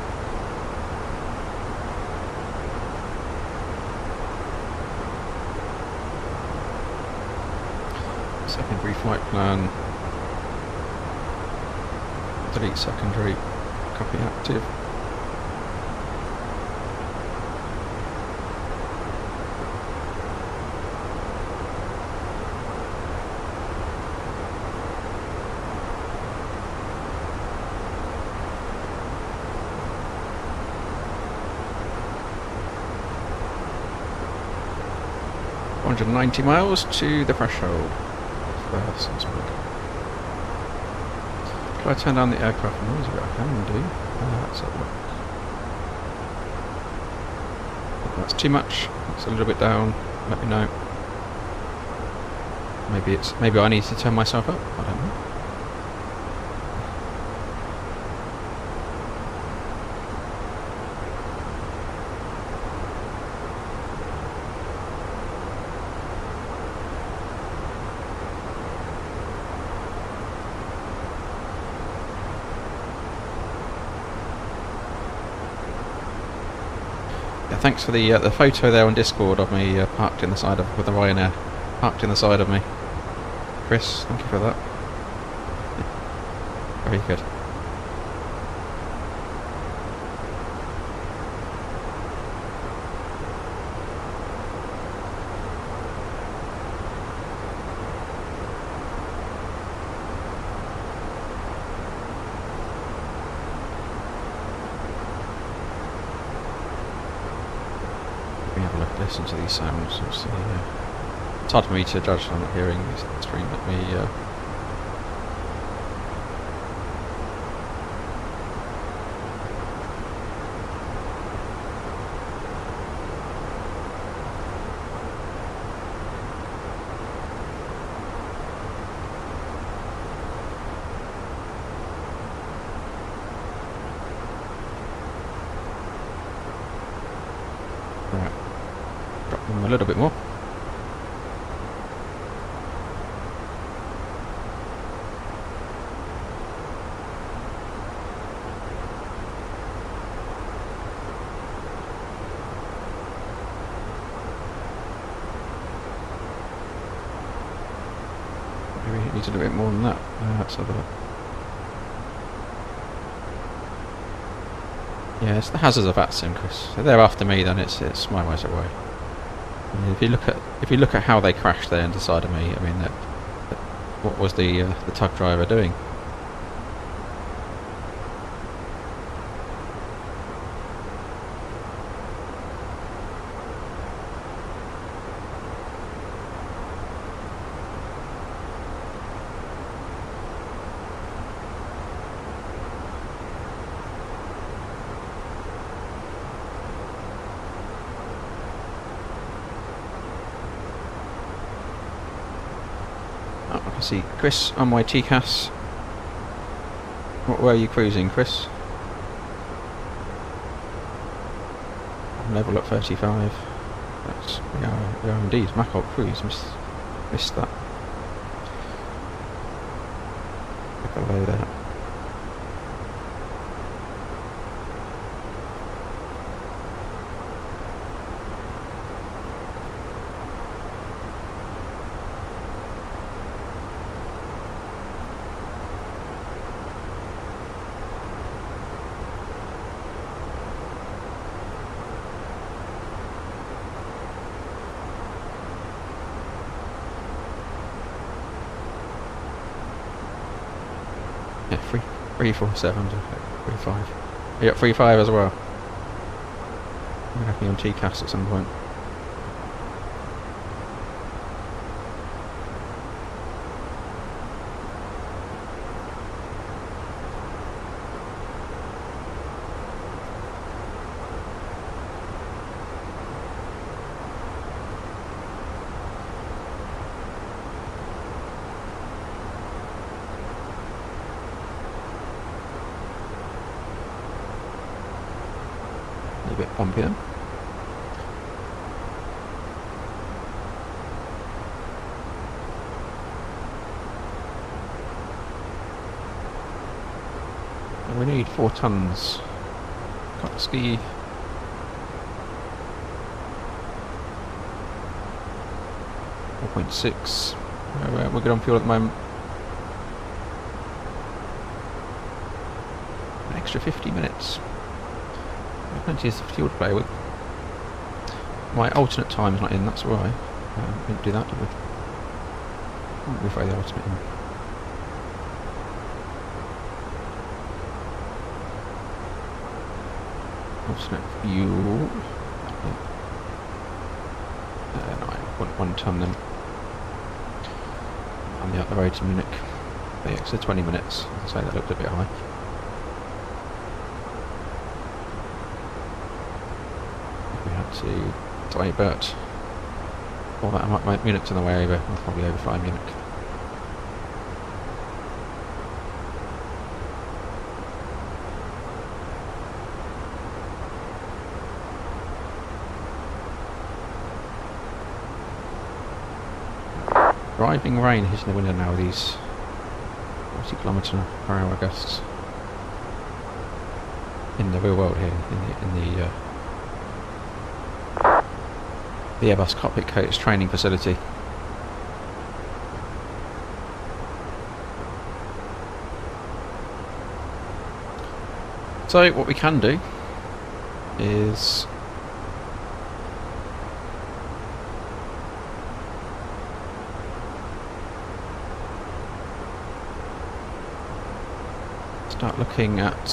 A: Secondary flight plan. Delete secondary. Copy active. .190 miles to the threshold of Salzburg. Can I turn down the aircraft noise a bit? I can do. That's at work. If that's too much. It's a little bit down. Let me know. Maybe I need to turn myself up. I don't know. Thanks for the photo there on Discord of me parked in the side of with the Ryanair parked in the side of me, Chris. Thank you for that. Very good. Listen to these sounds. It's hard for me to judge. I'm not hearing the stream. Let me. Drop them a little bit more. Maybe it needs a little bit more than that. Let's have a look. Yeah, it's the hazards of VATSIM, Chris. If they're after me, then it's my words away. I mean, if you look at how they crashed there into the side of me, I mean, what was the tug driver doing? see Chris on my TCAS. Where are you cruising, Chris? Level at 35. That's we are indeed. Macol cruise. Missed that. Take a load out. Yeah, 347 to 35. You got 35 as well. I'm gonna have me on TCAS at some point. A bit bumpy then. And we need 4 tons. Can't ski. .6. We're good on fuel at the moment. An extra 50 minutes. Plenty of fuel to play with. My alternate time's not in, that's why. Didn't do that, did we? We throw the alternate in. Alternate fuel. No, 1 ton then. On the other road to Munich. The extra 20 minutes. I'd say that looked a bit high. To divert all that Munich's on the way over. I'll probably overfly Munich. Driving rain hitting the window now with these 40 km/h gusts in the real world here in the Airbus Cockpit Coach training facility. So what we can do is start looking at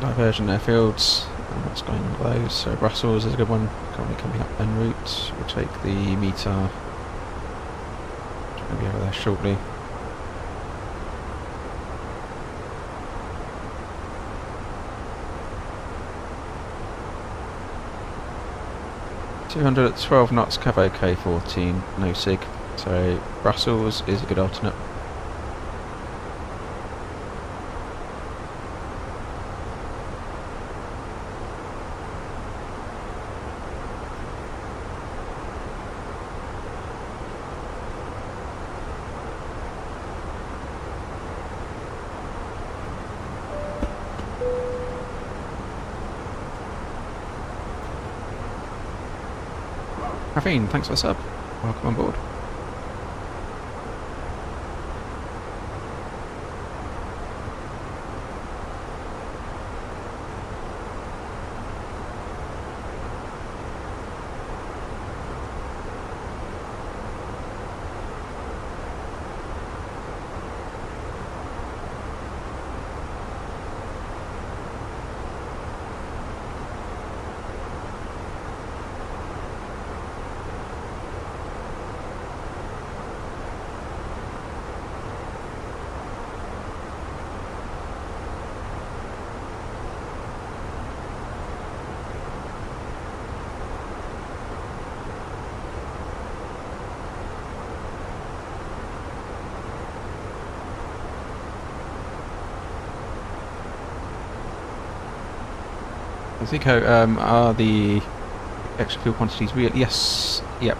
A: diversion airfields and what's going on with those. So Brussels is a good one, currently coming up en route. We'll take the META, which will be over there shortly. .200 at 12 knots, Cavo K14, no sig. So Brussels is a good alternate. Ravine, thanks for the sub. Welcome on board. Zico, are the extra fuel quantities real? Yes, yep.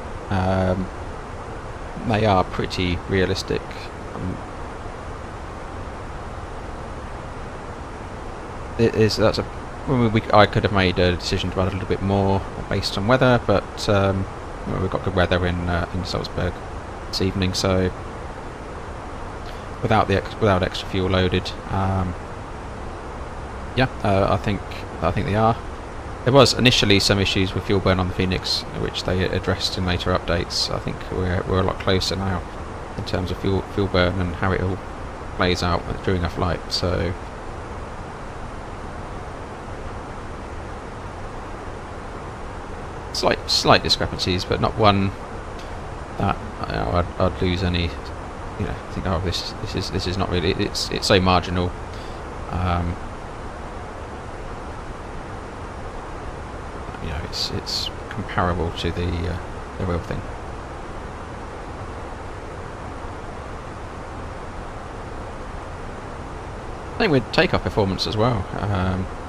A: They are pretty realistic. I could have made a decision to add a little bit more based on weather, but we've got good weather in Salzburg this evening, so without extra fuel loaded, I think they are. There was initially some issues with fuel burn on the Fenix, which they addressed in later updates. I think we're a lot closer now in terms of fuel burn and how it all plays out during a flight. So slight discrepancies, but not one that I'd lose any. Think, oh, this is not really. It's so marginal. It's comparable to the real thing. I think with takeoff performance as well.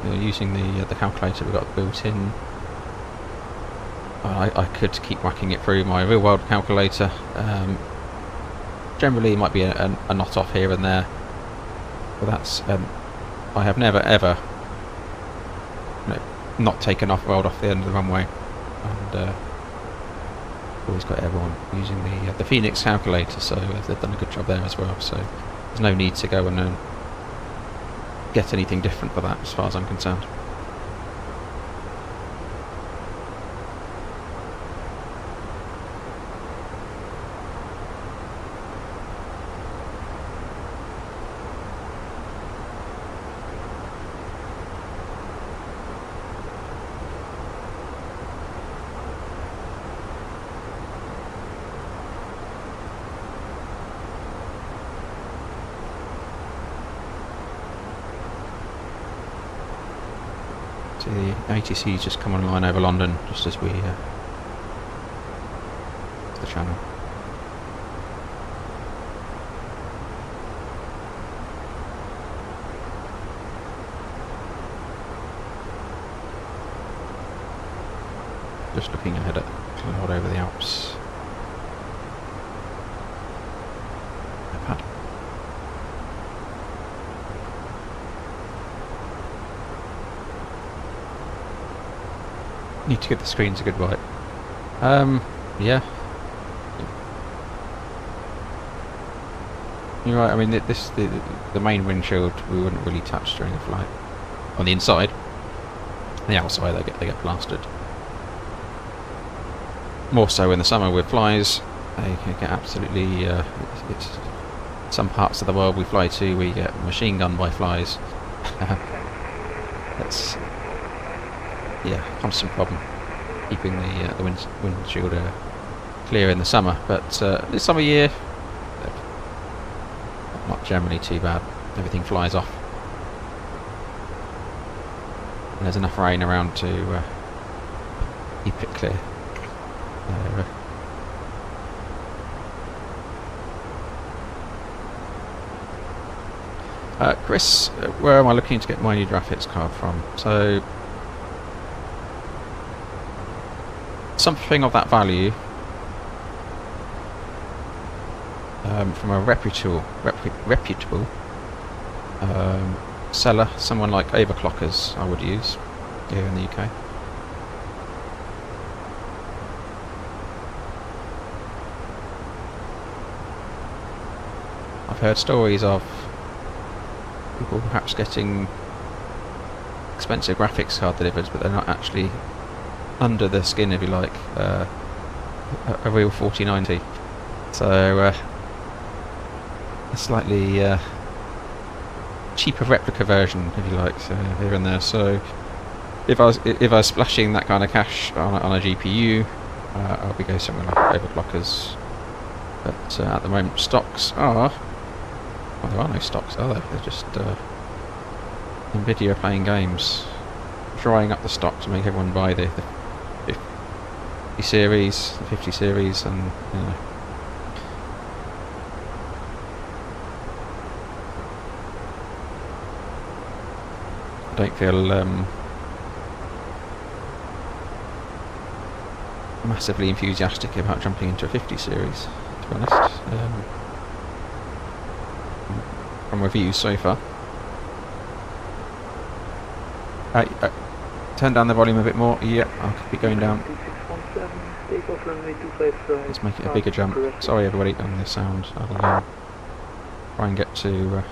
A: Using the calculator we've got built in. I could keep whacking it through my real world calculator. Generally, it might be a knot off here and there, but that's I have never ever not taken off rolled off the end of the runway, and always got everyone using the Fenix calculator, so they've done a good job there as well. So there's no need to go and get anything different for that, as far as I'm concerned. So the ATC's just come online over London, just as we the channel. Just looking ahead at cloud over the Alps. Need to give the screens a good wipe. Yeah. You're right. I mean, the main windshield we wouldn't really touch during a flight. On the inside, the outside they get blasted. More so in the summer with flies, they can get absolutely. It's some parts of the world we fly to, we get machine gunned by flies. That's constant problem keeping the windshield clear in the summer. But this summer year, not generally too bad. Everything flies off, and there's enough rain around to keep it clear. Chris, where am I looking to get my new graphics card from? So something of that value from a reputable seller, someone like Overclockers I would use here in the UK. I've heard stories of people perhaps getting expensive graphics card delivered, but they're not actually under the skin, if you like, a real 4090. So a slightly cheaper replica version, if you like, here and there. So if I was splashing that kind of cash on a GPU, I'll be going somewhere like Overclockers. But at the moment, stocks are. Well, there are no stocks, are there? They're just Nvidia playing games, drying up the stock to make everyone buy the 50 series, the 50 series, and you know. I don't feel massively enthusiastic about jumping into a 50 series, to be honest. From reviews so far. Turn down the volume a bit more. Yep, I'll keep it going down.
F: 2617, takeoff runway 25.
A: Let's make it a bigger jump. Sorry everybody on the sound. I'll try and get to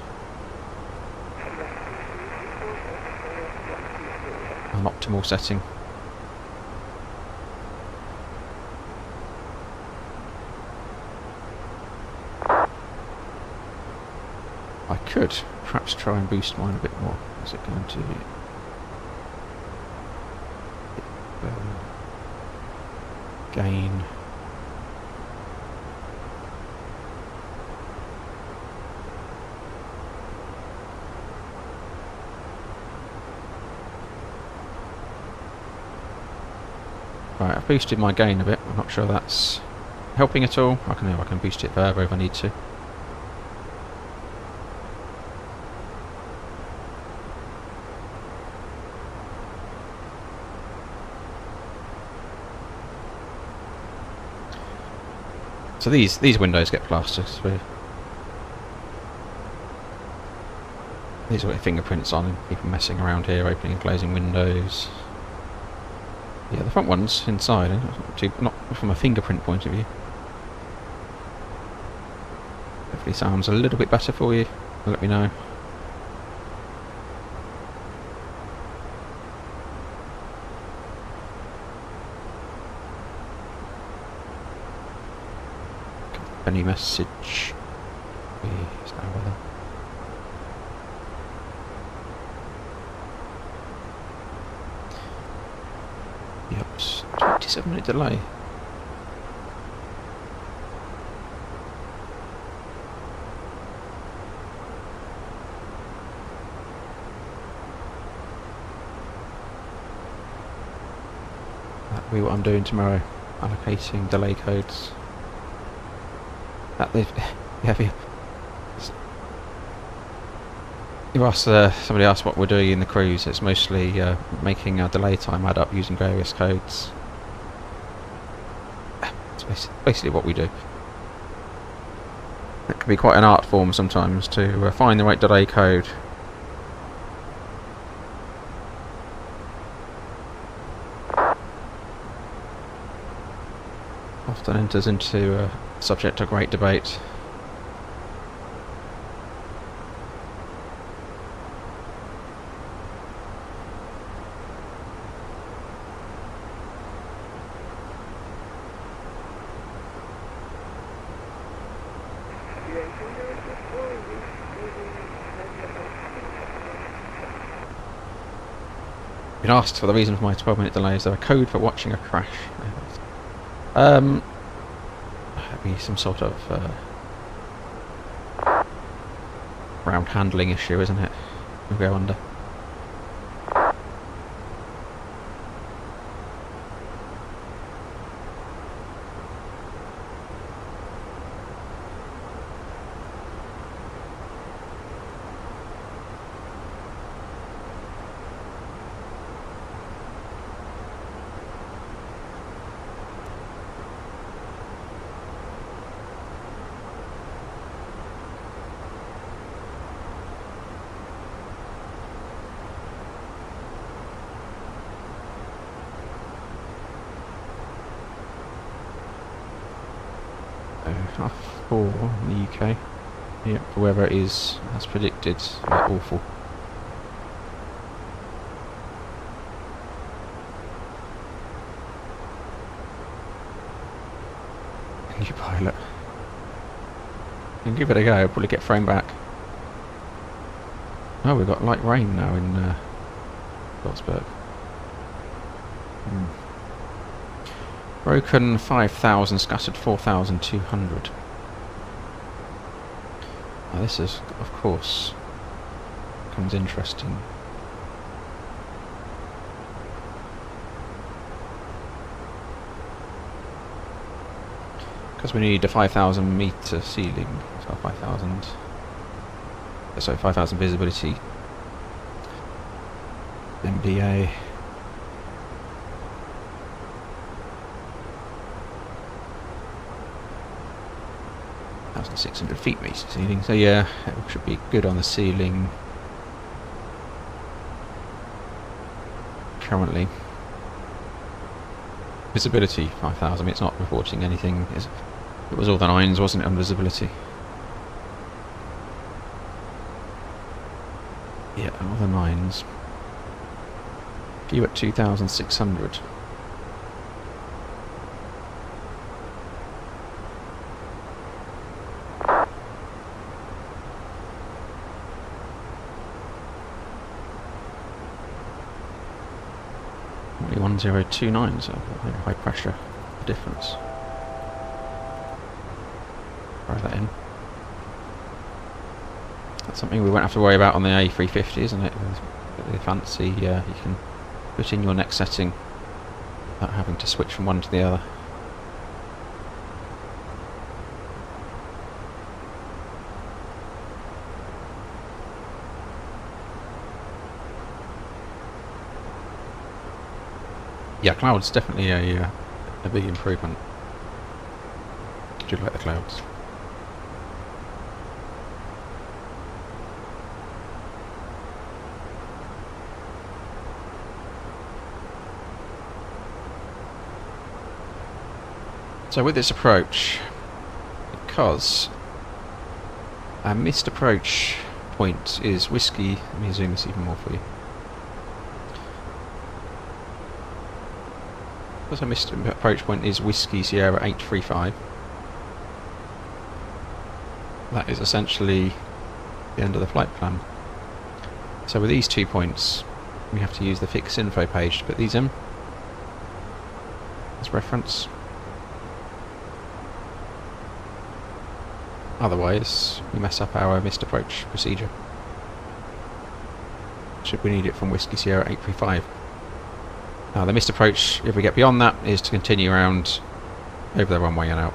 A: an optimal setting. I could perhaps try and boost mine a bit more. Is it going to gain? Right, I've boosted my gain a bit. I'm not sure that's helping at all. I can boost it further if I need to. So these windows get plastered. These are fingerprints on people messing around here, opening and closing windows. Yeah, the front ones inside, not from a fingerprint point of view. Hopefully sounds a little bit better for you. Let me know. Any message? Is now weather. Yep, 27-minute delay. That'll be what I'm doing tomorrow, allocating delay codes. Somebody asked what we're doing in the cruise. It's mostly making our delay time add up using various codes. It's basically what we do. It can be quite an art form sometimes to find the right delay code. Often enters into subject to great debate. Been asked for the reason for my 12-minute delay. Is there a code for watching a crash? That'd be some sort of ground handling issue, isn't it? We'll go under. Half 4 in the UK. Yep, the weather is as predicted, awful. New pilot. You can give it a go, I'll probably get thrown back. Oh, we've got light rain now in Salzburg. Broken 5,000, scattered 4,200. Now this is, of course, becomes interesting. Because we need a 5,000 metre ceiling, so 5,000. So 5,000 visibility. MDA. 1,600 feet meter ceiling, so yeah, it should be good on the ceiling currently. Visibility 5,000, I mean, it's not reporting anything. It was all the 9s, wasn't it, on visibility? Yeah, all the 9s. View at 2,600. Only 1029, so high pressure difference. Throw that in. That's something we won't have to worry about on the A350, isn't it? The fancy, you can put in your next setting without having to switch from one to the other. Yeah, clouds definitely a big improvement. Did you like the clouds? So with this approach, because our missed approach point is whiskey, let me zoom this even more for you. Because our missed approach point is Whiskey Sierra 835. That is essentially the end of the flight plan. So with these 2 points, we have to use the fix info page to put these in as reference. Otherwise, we mess up our missed approach procedure. Should we need it from Whiskey Sierra 835. Now the missed approach, if we get beyond that, is to continue around over the runway and out.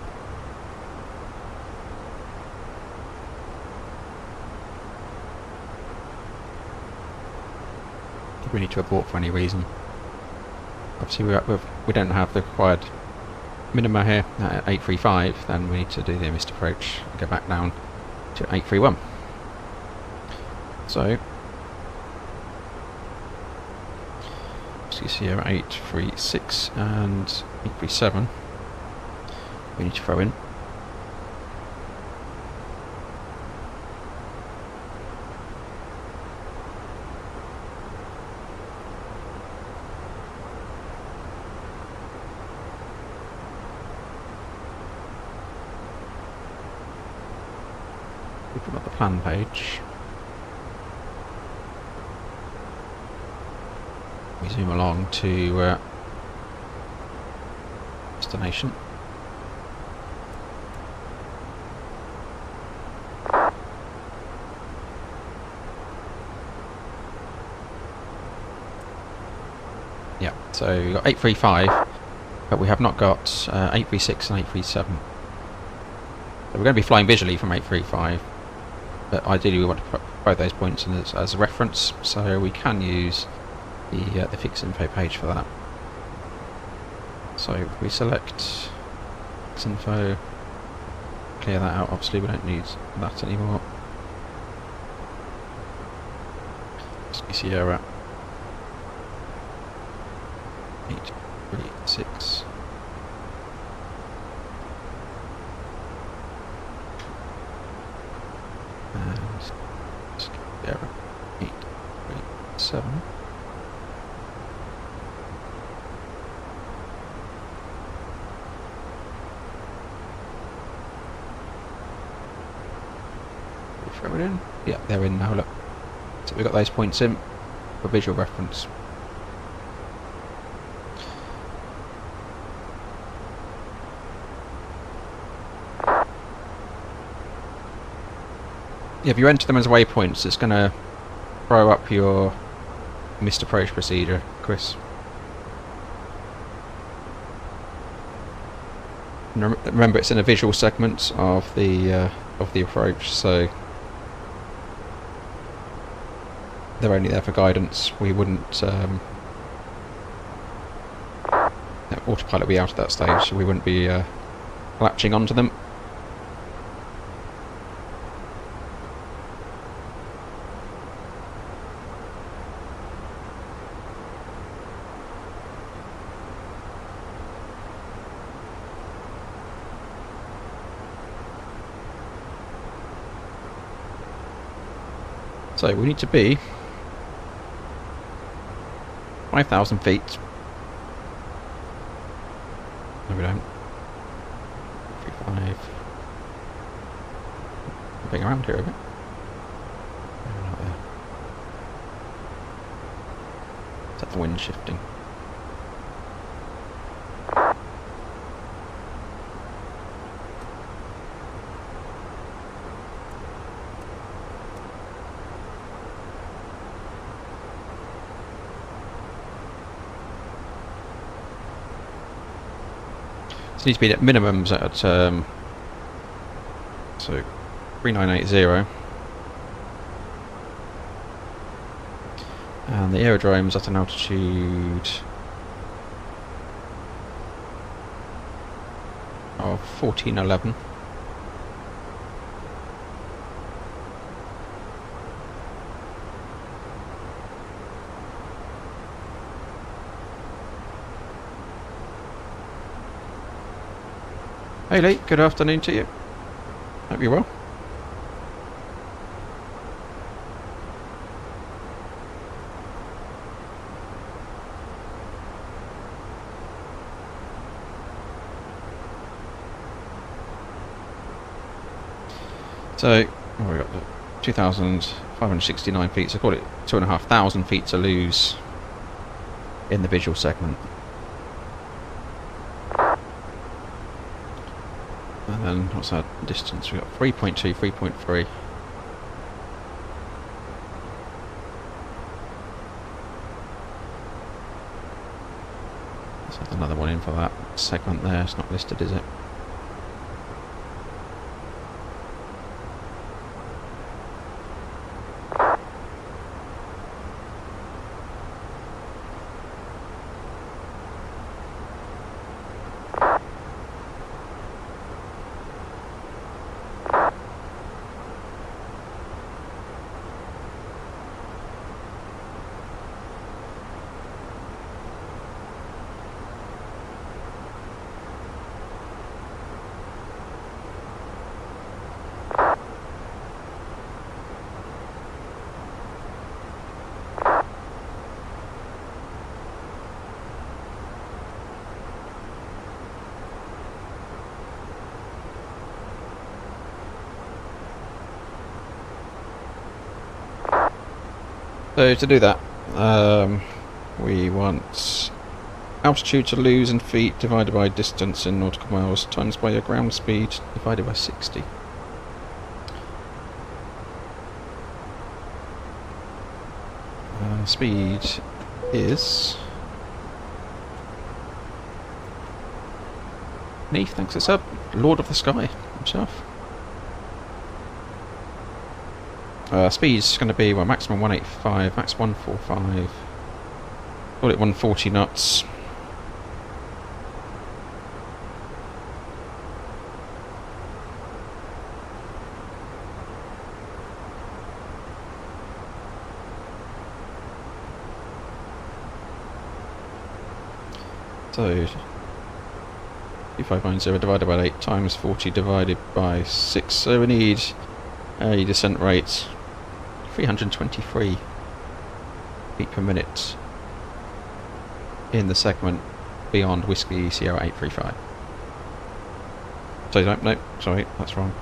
A: If we need to abort for any reason. Obviously we don't have the required minima here at 835, then we need to do the missed approach and go back down to 831. So Sierra 836 and 837 we need to throw in. We put up the plan page. We zoom along to destination. Yeah, so we've got 835, but we have not got 836 and 837. So we're going to be flying visually from 835, but ideally we want to put both those points in as a reference, so we can use the fix info page for that. So if we select fix info, clear that out, obviously we don't need that anymore. Sierra 836 and Sierra 837. Throw it in. Yeah, they're in now, look. So we've got those points in for visual reference. Yeah, if you enter them as waypoints, it's going to throw up your missed approach procedure, Chris. And remember, it's in a visual segment of the approach, so they're only there for guidance. We wouldn't autopilot will be out at that stage, so we wouldn't be latching onto them. So we need to be 5,000 feet. No, we don't. 35. Moving around here a bit. No, not there. Is that the wind shifting? So it needs to be at minimums at so 3980, and the aerodrome's at an altitude of 1411. Hey Lee, good afternoon to you. Hope you're well. So, we got 2,569 feet, so call it 2,500 feet to lose in the visual segment. And then, what's our distance? We've got 3.2, 3.3. Let's add another one in for that segment there. It's not listed, is it? So to do that, we want altitude to lose in feet divided by distance in nautical miles times by your ground speed divided by 60. Speed is... Neath, thanks for the sub. Lord of the Sky himself. Speed's going to be, well, maximum 185, max 145. Call it 140 knots. So 2590 divided by 8 times 40 divided by 6. So we need a descent rate 323 feet per minute in the segment beyond Whiskey Sierra 835. So no, sorry, that's wrong.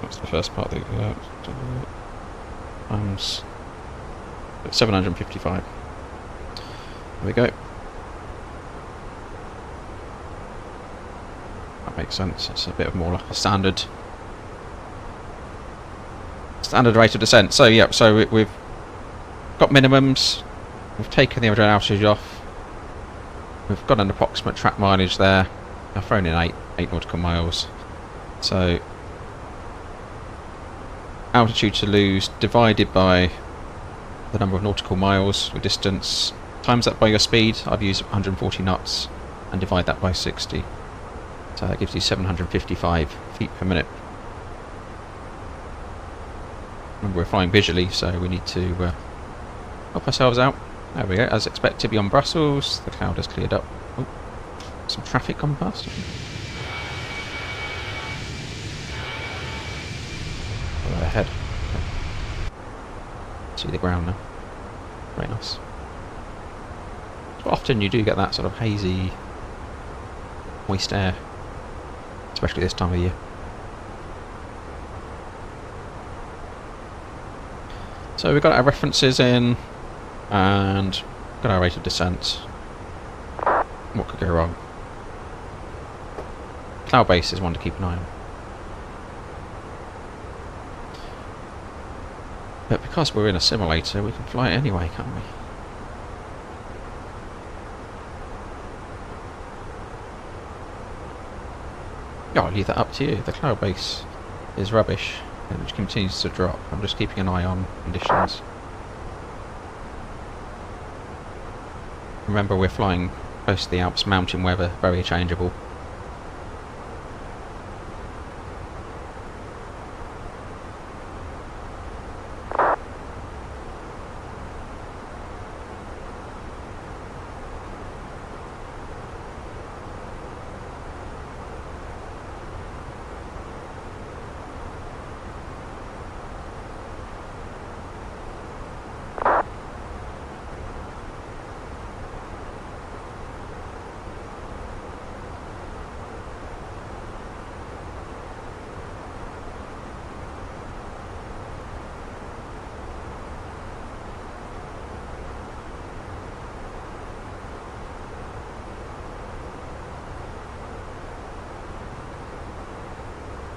A: That's the first part. Times 755. There we go. That makes sense. It's a bit of more like a standard rate of descent. So yeah, so we've got minimums. We've taken the aerodrome altitude off. We've got an approximate track mileage there. I've thrown in 8 nautical miles. So altitude to lose divided by the number of nautical miles with distance, times that by your speed. I've used 140 knots and divide that by 60. So that gives you 755 feet per minute. Remember, we're flying visually, so we need to help ourselves out. There we go. As expected, beyond Brussels, the cloud has cleared up. Oh, some traffic gone past. Ahead. see the ground now. Very nice. So often you do get that sort of hazy, moist air, especially this time of year. So we've got our references in, and got our rate of descent. What could go wrong? Cloud base is one to keep an eye on. But because we're in a simulator, we can fly it anyway, can't we? Yeah, I'll leave that up to you. The cloud base is rubbish, which continues to drop. I'm just keeping an eye on conditions. Remember, we're flying close to the Alps, mountain weather, very changeable.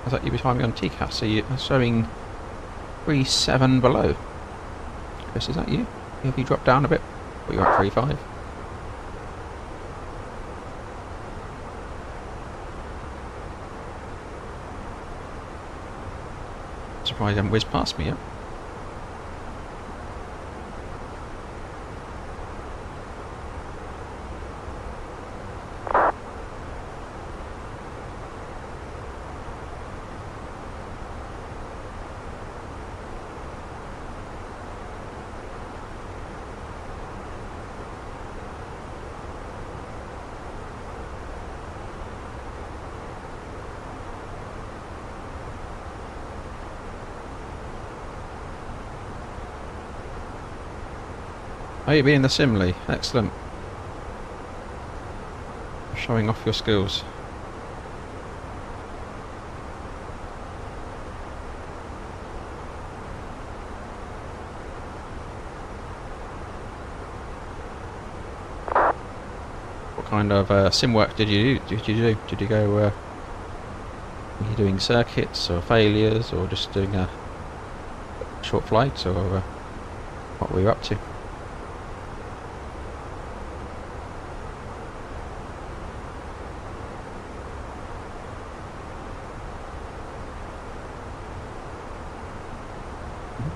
A: I thought you'd be finding me on TCAS, so you're showing 3.7 below. Chris, is that you? Have you dropped down a bit? Or you're at 3.5? Surprised you haven't whizzed past me yet. Oh, you're being the simile. Excellent. Showing off your skills. What kind of sim work did you do? Did you go? Were you doing circuits or failures, or just doing a short flight, or what were you up to?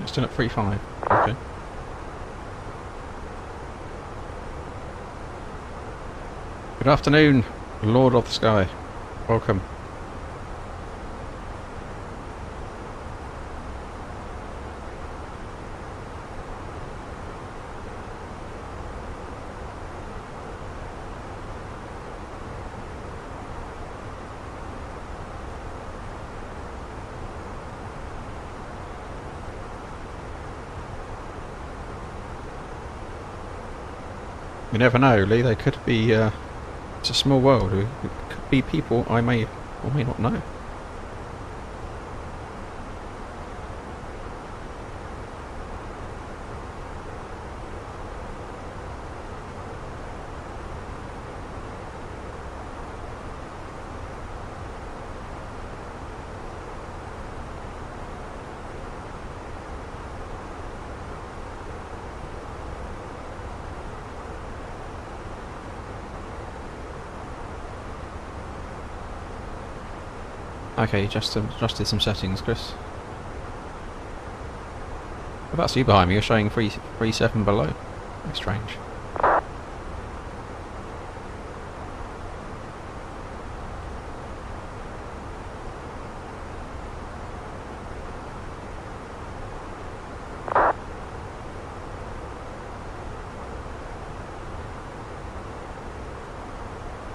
A: Still at 3.5. Okay. Good afternoon, Lord of the Sky. Welcome. You never know, Lee. They could be. It's a small world. It could be people I may or may not know. Okay, just adjusted some settings, Chris. Well, that's you behind me. You're showing 3.7 below. That's strange.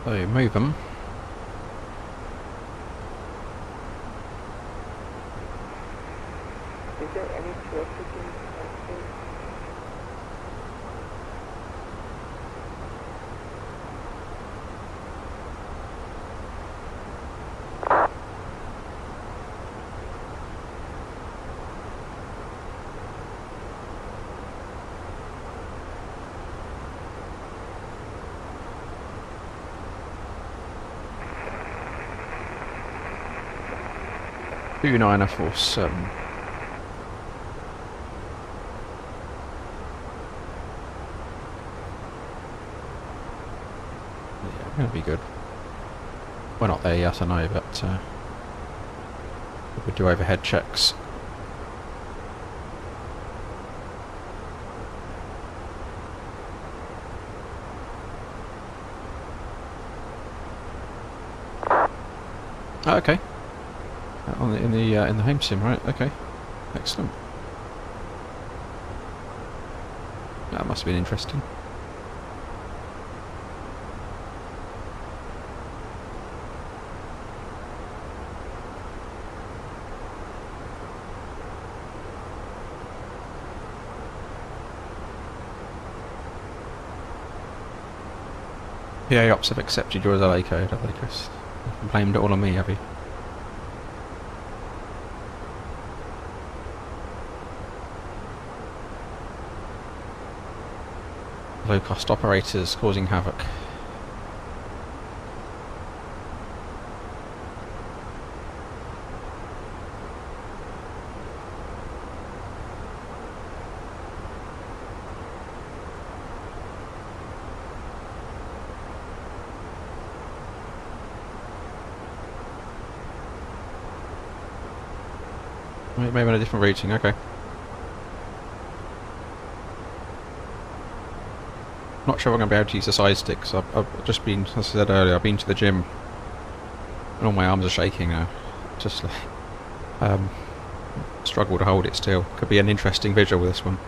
A: So move them.
D: Is there any traffic in Salzburg?
A: Two 947. Yeah, gonna be good. We're not there yet, I know, but we do overhead checks. Oh, okay. In the home sim, right? Okay, excellent. That must have been interesting. PA Ops have accepted your LA code, have they, Chris? You blamed it all on me, have you? Low-cost operators causing havoc. Maybe on a different routing, okay. Not sure I'm going to be able to use the side stick, because I've just been, as I said earlier, I've been to the gym and all my arms are shaking now. Just like, struggle to hold it still. Could be an interesting visual with this one.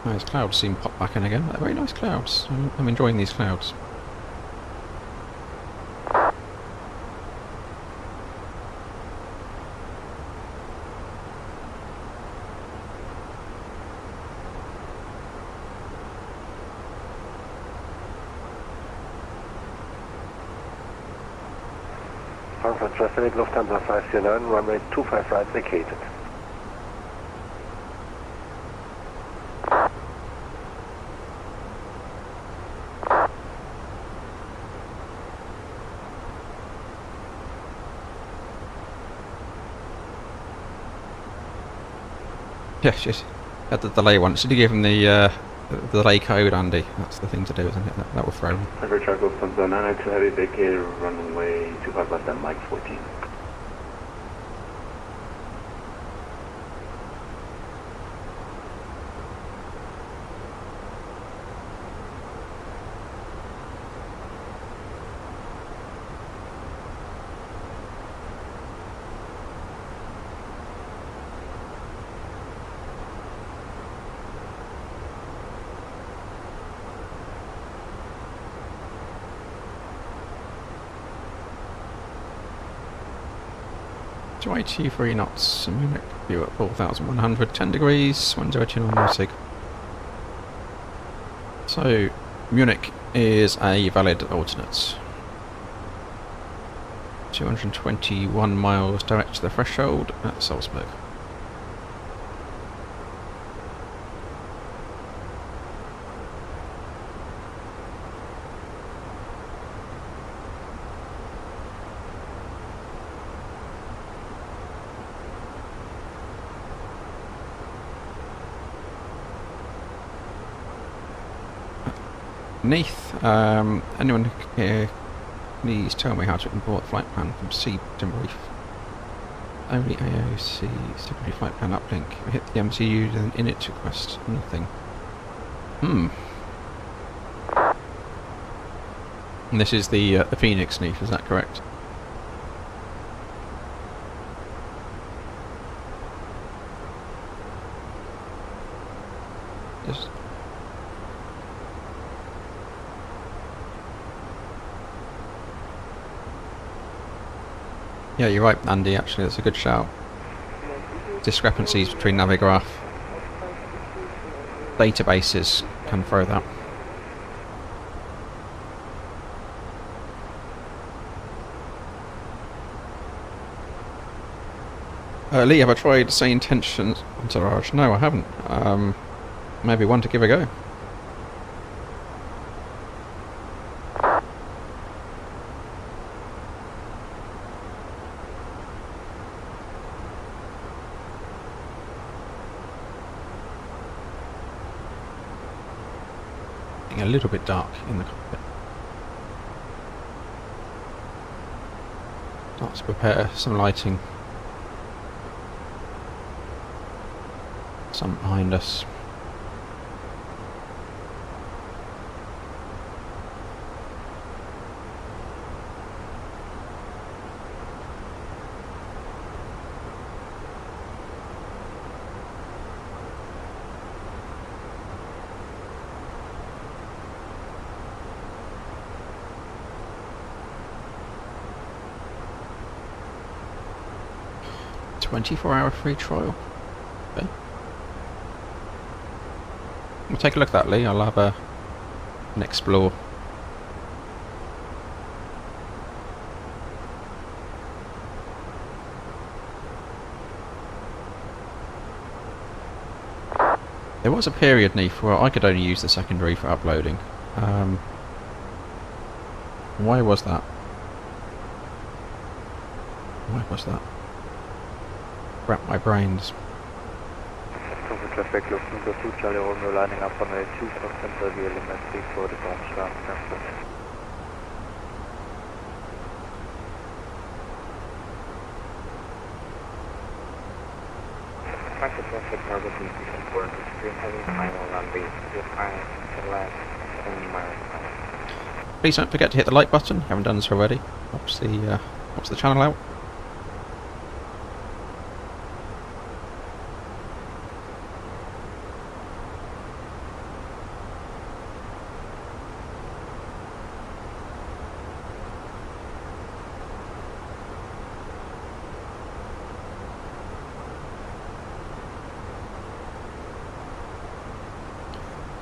A: Those clouds seem pop back in again. They're very nice clouds. I'm enjoying these clouds.
F: Frankfurt traffic, Lufthansa 549, runway 25 right vacated.
A: Yes, yes. Had the delay once. Did you give him the delay code, Andy? That's the thing to do, isn't it? That will throw him.
I: Fire truck Lufthansa 992 heavy vacated, runway 25 left at Mike 14.
A: To 83 knots, Munich view at 4,100, 10 degrees, 1029 nautic. So, Munich is a valid alternate. 221 miles direct to the threshold at Salzburg. Neath, anyone here please tell me how to import flight plan from C to brief. Only AOC secondary flight plan uplink. We hit the MCU then init request. Nothing. And this is the Fenix Neath, is that correct? Yeah, you're right, Andy, actually, that's a good shout. Discrepancies between Navigraph databases can throw that. Lee, have I tried saying tensions entourage? No, I haven't. Maybe one to give a go. Getting a little bit dark in the cockpit. Start to prepare some lighting. Sun behind us. "24-hour free trial." Okay. We'll take a look at that, Lee. I'll have an explore. There was a period, Neef, where I could only use the secondary for uploading. Why was that? Why was that? Wrap my brains.
J: Traffic, Luton Luton Charlie Romeo lining up on a 2 for center via limit 3 for the ground start. Traffic cargo is important. Extreme heavy final runway 25 to left 10 miles.
A: Please don't forget to hit the like button. You haven't done this already. Helps the channel out.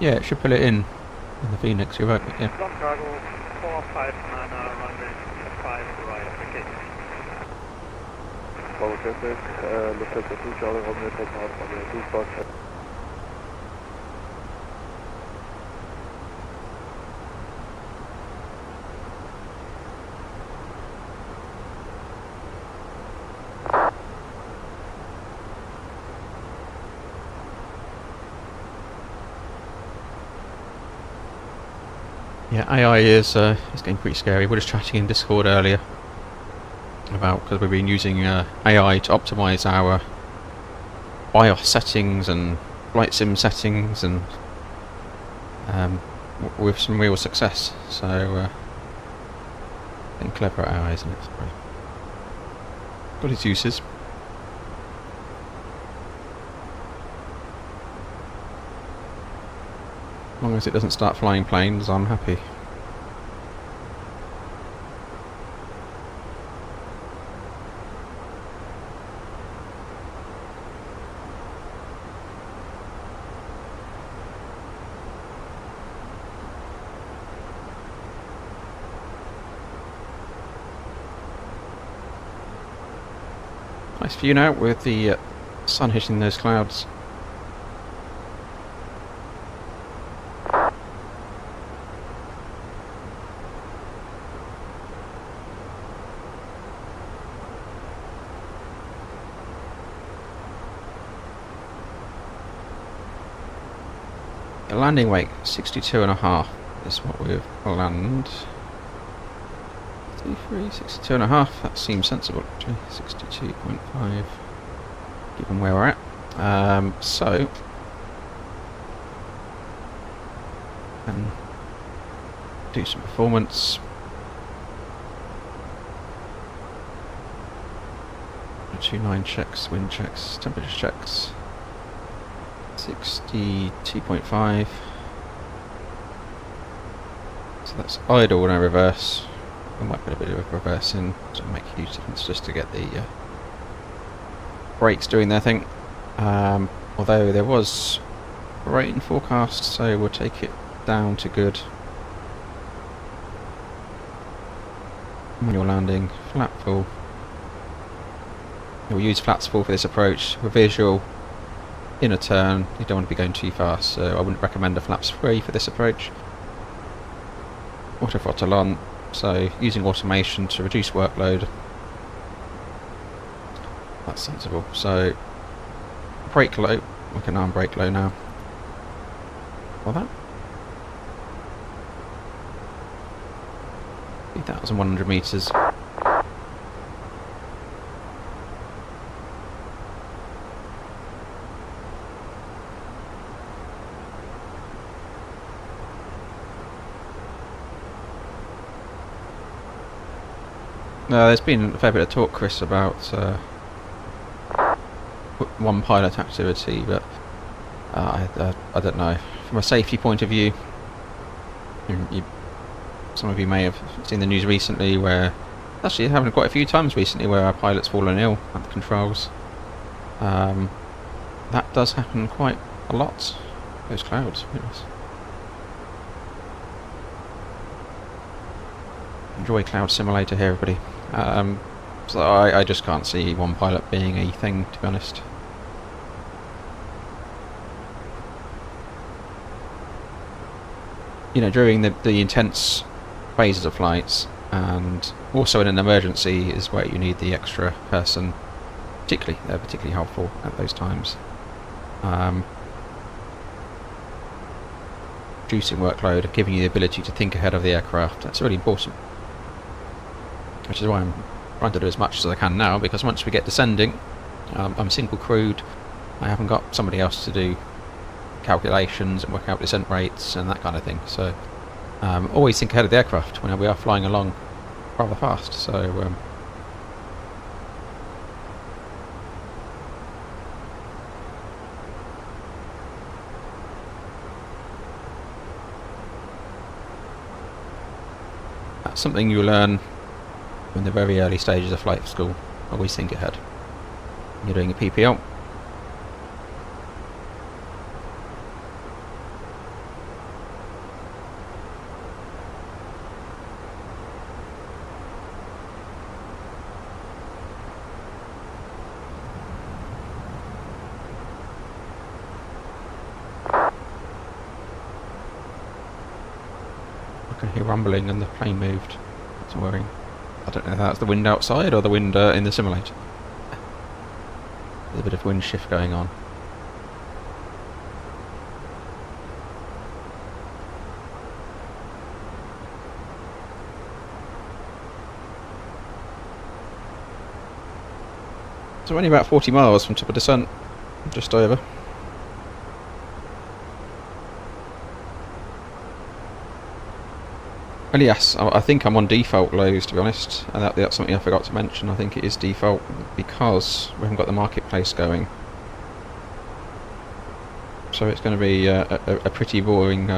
A: Yeah, it should pull it in the Phoenix, you're right, yeah.
B: Ground cargo 459 runway 5 to right, okay.
J: Bravo traffic, look at the 2 Charlie Romeo taking out from the 2 spot.
A: Yeah, AI is getting pretty scary. We're just chatting in Discord earlier about, because we've been using AI to optimise our BIOS settings and flight sim settings, and with some real success. So, been clever at AI, isn't it? Got its uses. As long as it doesn't start flying planes, I'm happy. Nice view now with the sun hitting those clouds. The landing weight 62.5 is what we've landed. 62.5, that seems sensible actually. 62.5 given where we're at. So and do some performance. .29 checks, wind checks, temperature checks. 62.5. So that's idle when I reverse. I might put a bit of reverse in to make a huge difference just to get the brakes doing their thing. Although there was rain forecast, so we'll take it down to good. Manual landing, flat full. We'll use flats full for this approach. With visual, in a turn, you don't want to be going too fast, so I wouldn't recommend a flaps free for this approach. Auto throttle on, so using automation to reduce workload. That's sensible. So brake low, we can arm brake low now. Well, that 3,100 meters. There's been a fair bit of talk, Chris, about one pilot activity, but I don't know. From a safety point of view, some of you may have seen the news recently where, actually it happened quite a few times recently, where our pilot's fallen ill at the controls. That does happen quite a lot, those clouds. Yes. Enjoy Cloud Simulator here, everybody. So I just can't see one pilot being a thing, to be honest. You know, during the intense phases of flights, and also in an emergency, is where you need the extra person. They're particularly helpful at those times. Reducing workload, giving you the ability to think ahead of the aircraft. That's really important. Which is why I'm trying to do as much as I can now, because once we get descending, I'm single crewed. I haven't got somebody else to do calculations and work out descent rates and that kind of thing. So always think ahead of the aircraft when we are flying along rather fast. So that's something you learn in the very early stages of flight school. Always think ahead. You're doing a PPL. I can hear rumbling and the plane moved. That's worrying. I don't know if that's the wind outside or the wind in the simulator. There's a bit of wind shift going on. So only about 40 miles from top of descent, just over. Well, yes, I think I'm on default lows, to be honest, and that's something I forgot to mention. I think it is default because we haven't got the marketplace going. So it's going to be a pretty boring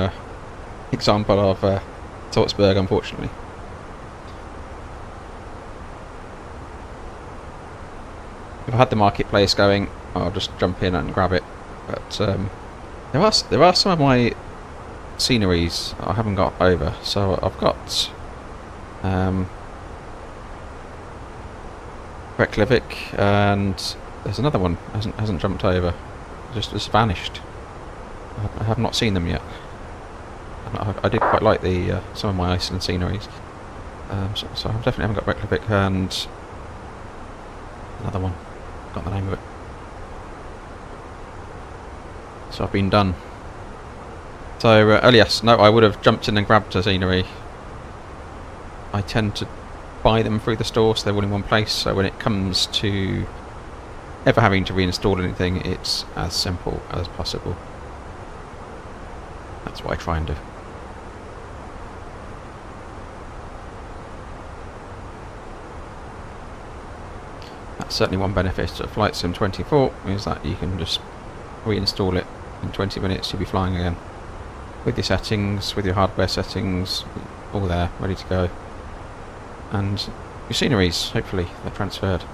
A: example of Salzburg, unfortunately. If I had the marketplace going, I'll just jump in and grab it. But there are some of my sceneries I haven't got over, so I've got Reykjavik, and there's another one hasn't jumped over, just vanished. I have not seen them yet. I did quite like the some of my Iceland sceneries, so I definitely haven't got Reykjavik, and another one, got the name of it. So I've been done. So, yes, no, I would have jumped in and grabbed a scenery. I tend to buy them through the store, so they're all in one place, so when it comes to ever having to reinstall anything, it's as simple as possible. That's what I try and do. That's certainly one benefit of Flight Sim 24, is that you can just reinstall it in 20 minutes, you'll be flying again. With your settings, with your hardware settings, all there, ready to go. and your sceneries, hopefully, they're transferred.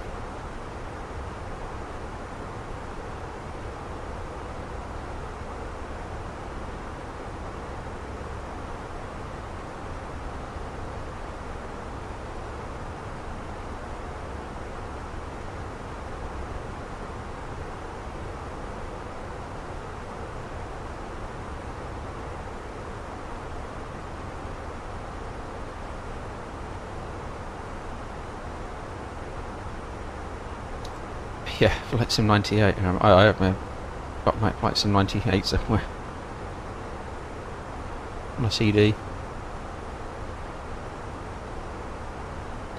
A: Yeah, Flight Sim 98. I've got my Flight Sim 98 somewhere on a CD.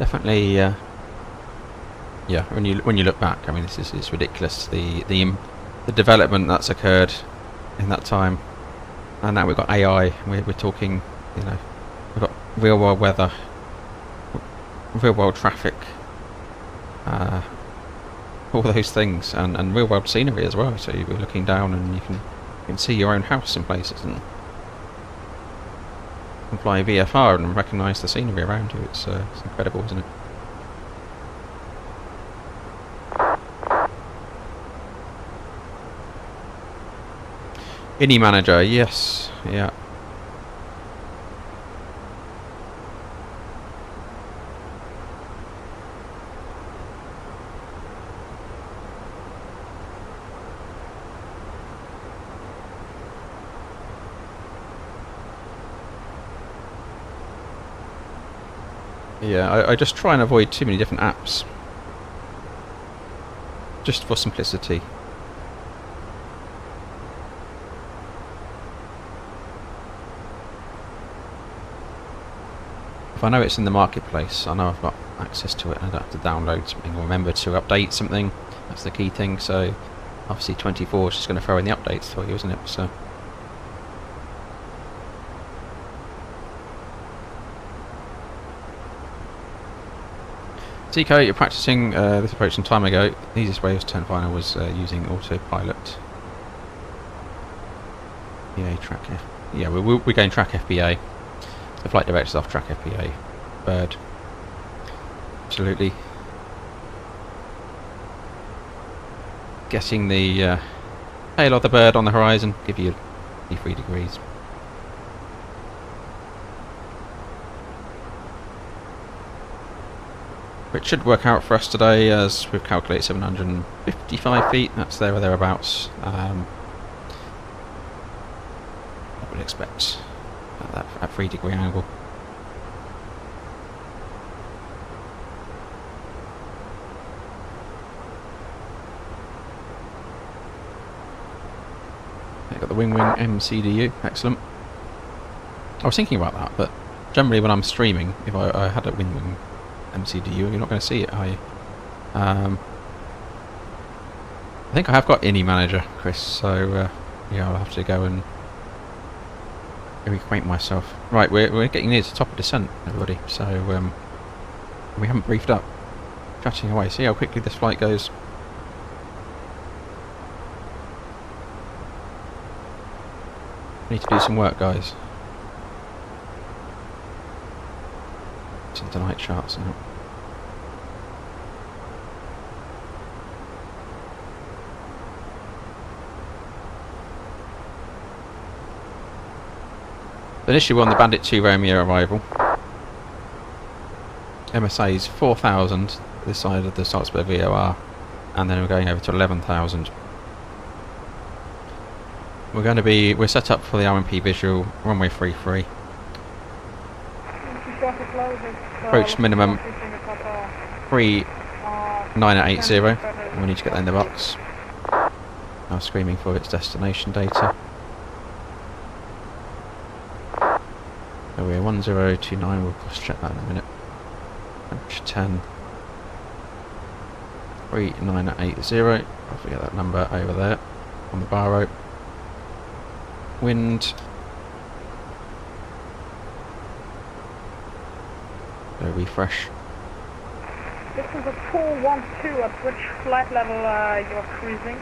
A: Definitely, yeah. When you look back, I mean, this is ridiculous. The development that's occurred in that time, and now we've got AI. We're talking, you know, we've got real world weather, real world traffic. All those things, and real world scenery as well, so you're looking down and you can see your own house in places, and you can fly VFR and recognise the scenery around you. It's incredible, isn't it? Innie Manager, yes, yeah. Yeah, I just try and avoid too many different apps, just for simplicity. If I know it's in the marketplace, I know I've got access to it, and I don't have to download something or remember to update something. That's the key thing. So obviously 24 is just going to throw in the updates for you, isn't it? So TK, you're practicing this approach some time ago. The easiest way to turn final was using autopilot. BA track F. Yeah, we're going track FBA. The flight director's off track FBA. Bird. Absolutely. Getting the tail of the bird on the horizon, give you 3 degrees. Which should work out for us today, as we've calculated 755 feet. That's there or thereabouts. I would expect at 3 degree angle. Got the wing MCDU, excellent. I was thinking about that, but generally when I'm streaming, if I had a wing MCDU, you're not going to see it, are you? I think I have got Innie Manager, Chris, so yeah, I'll have to go and reacquaint myself. Right, we're getting near to the top of descent, everybody, so we haven't briefed up. Chatting away, see how quickly this flight goes. Need to do some work, guys. Some tonight charts now. Initially we're on the Bandit 2 Romeo arrival. MSA is 4,000 this side of the Salzburg VOR, and then we're going over to 11,000. We're set up for the RMP visual, runway 33. Approach minimum 3980. We need to get that in the box. Now screaming for its destination data. So we're 1029, we'll just check that in a minute. Approach 10. 3980. I'll forget that number over there on the bar rope. Wind. Go refresh.
D: This is a 412. At which flight level you are cruising?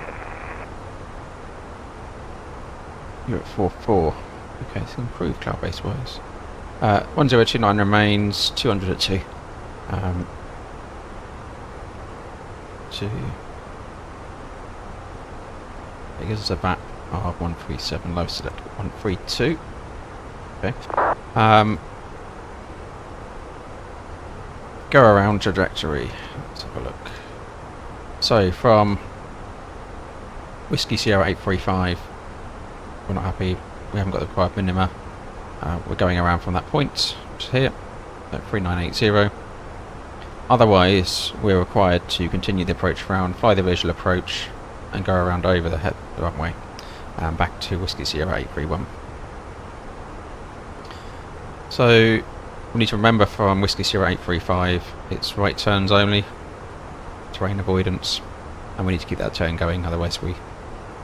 A: You're at 44. Okay, so improved cloud base wise. 1029 remains, 200 at 2. To figures are back are 137, low select 132. Okay. Go around trajectory. Let's have a look. So from Whiskey Sierra 835, we're not happy. We haven't got the required minima. We're going around from that point, which is here, at 3980. Otherwise, we're required to continue the approach round, fly the visual approach, and go around over the runway, back to Whiskey Sierra 831. So, we need to remember from Whiskey Sierra 835, it's right turns only, terrain avoidance, and we need to keep that turn going, otherwise we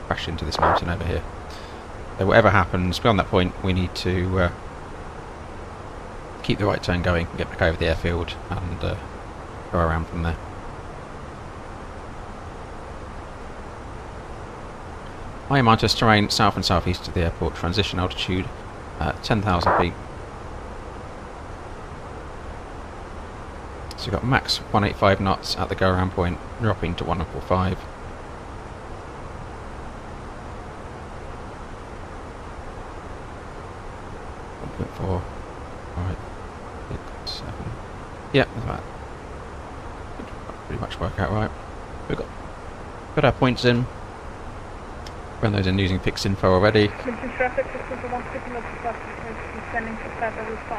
A: crash into this mountain over here. So whatever happens beyond that point, we need to keep the right turn going, get back over the airfield, and go around from there. High mountainous terrain, south and southeast of the airport, transition altitude 10,000 feet. So you've got max 185 knots at the go around point, dropping to 145. Yeah, that pretty much work out right. We've got put our points in. Run those in using fixed info already.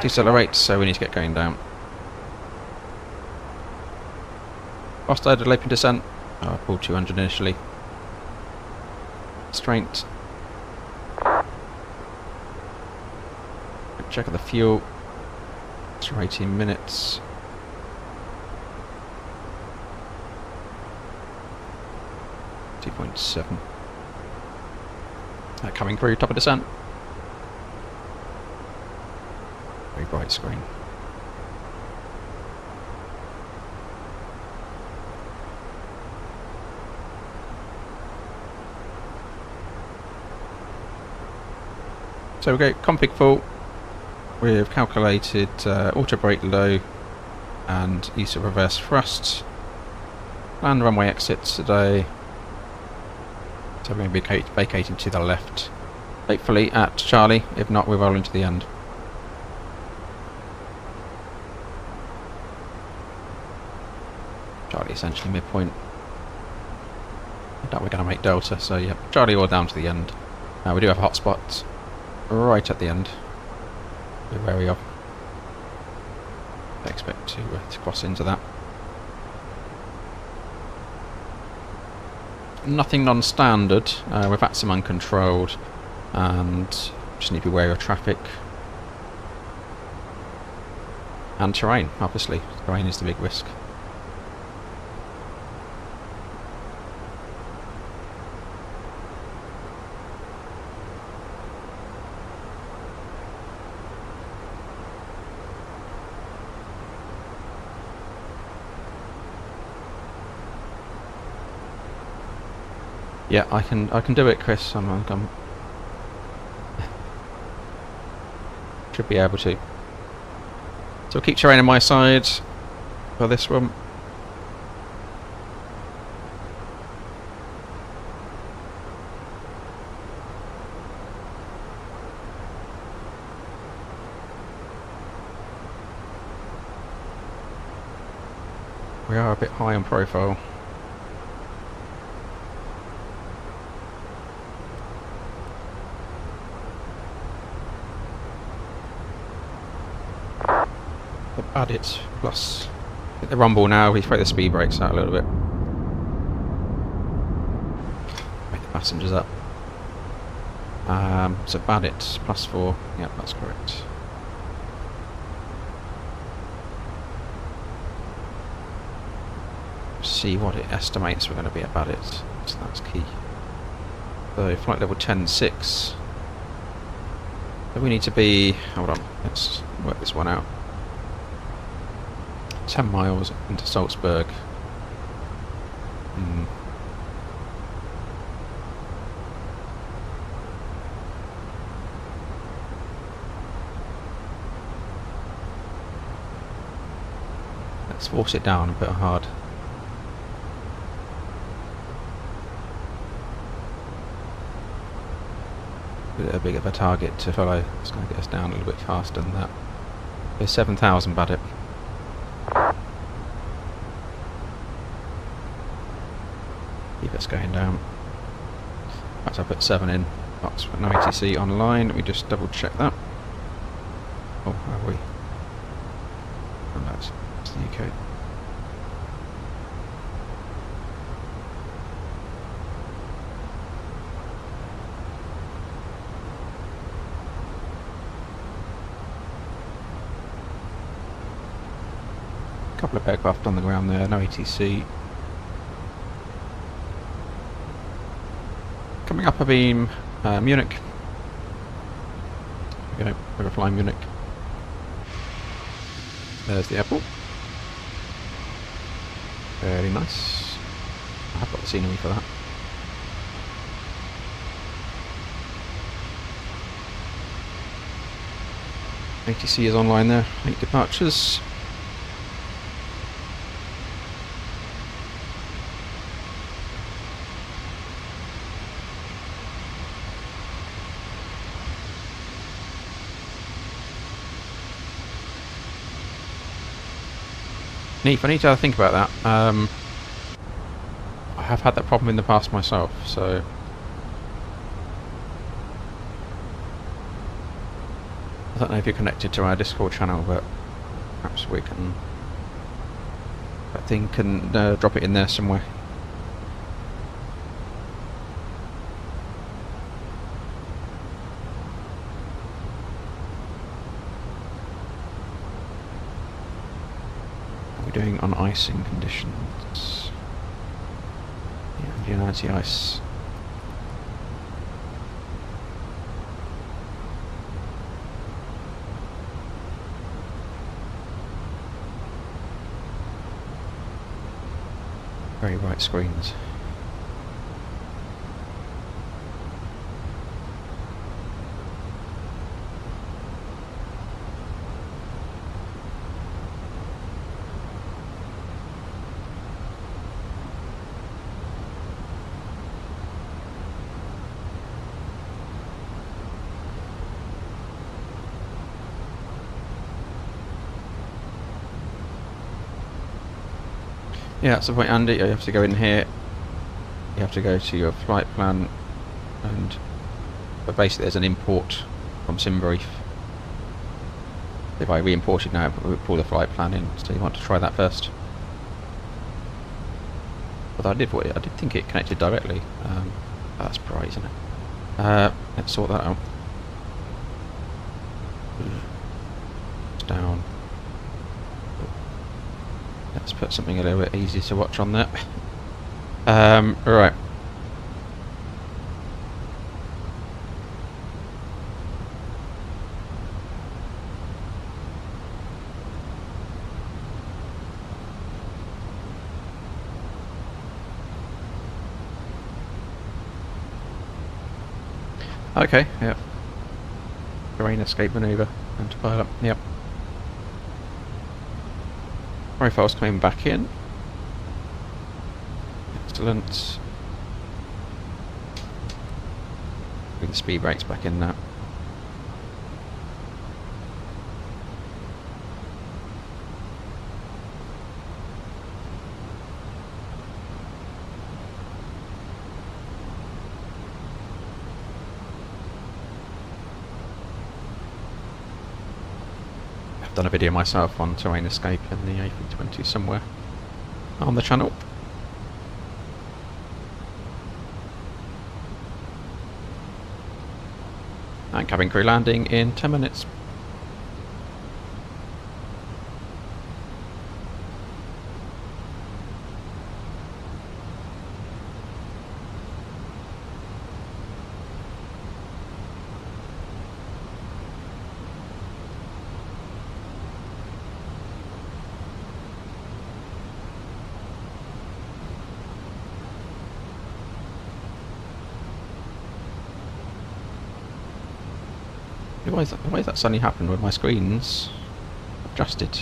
A: Decelerate, so we need to get going down. Hostile developing descent. Oh, I pulled 200 initially. Strength. Check out the fuel. It's for 18 minutes. .7. Coming through top of descent. Very bright screen. So we go config full. We've calculated auto brake low and use of reverse thrust. Land runway exits today. So we're going to be vacating to the left. Hopefully at Charlie, if not we're rolling to the end. Charlie essentially midpoint. I doubt we're going to make Delta, so yeah, Charlie or down to the end. We do have a hotspot right at the end. Be wary of. I expect to cross into that. Nothing non-standard. We've had some uncontrolled, and just need to be wary of traffic and terrain. Obviously, terrain is the big risk. Yeah, I can do it, Chris. I'm should be able to. So I'll keep terrain on my side for this one. We are a bit high on profile. Add it plus hit the rumble now. We throw the speed brakes out a little bit. Make the passengers up. So add it +4. Yep, that's correct. See what it estimates we're going to be about it. So that's key. So flight level 10.6. So we need to be. Hold on. Let's work this one out. 10 miles into Salzburg. Let's force it down a bit hard. A bit of a target to follow. It's going to get us down a little bit faster than that. There's 7,000, buddy. Keep us going down. Perhaps I put 7 in. Box for no ATC online. Let me just double check that. Oh, are we? Oh, no, it's the UK. Couple of aircraft on the ground there, no ATC. Coming up a beam, Munich. Here we go, we're flying Munich. There's the airport. Very nice. I have got the scenery for that. ATC is online there, 8 departures. I need to think about that. I have had that problem in the past myself, so I don't know if you're connected to our Discord channel, but perhaps we can. That thing can drop it in there somewhere. Doing on icing conditions. Yeah, anti-ice. Very bright screens. Yeah, that's the point, Andy. You have to go in here. You have to go to your flight plan, but basically there's an import from SimBrief. If I re-import it now, we'll pull the flight plan in. So you want to try that first. Although I did think it connected directly. That's bright, isn't it? Let's sort that out. It's down. Let's put something a little bit easier to watch on there. Right. Okay, yep. Terrain escape maneuver and to pilot, yep. Profiles coming back in. Excellent. Bring the speed brakes back in now. I've done a video myself on terrain escape in the A320 somewhere on the channel. And cabin crew landing in 10 minutes. Why has that suddenly happened when my screen's adjusted?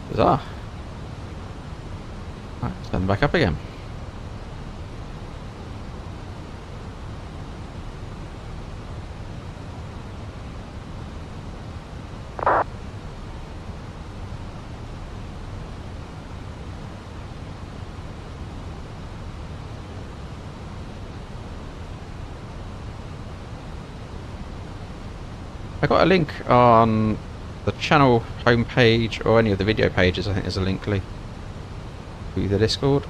A: Bizarre. Right, stand back up again. I got a link on the channel homepage or any of the video pages. I think there's a link to the Discord.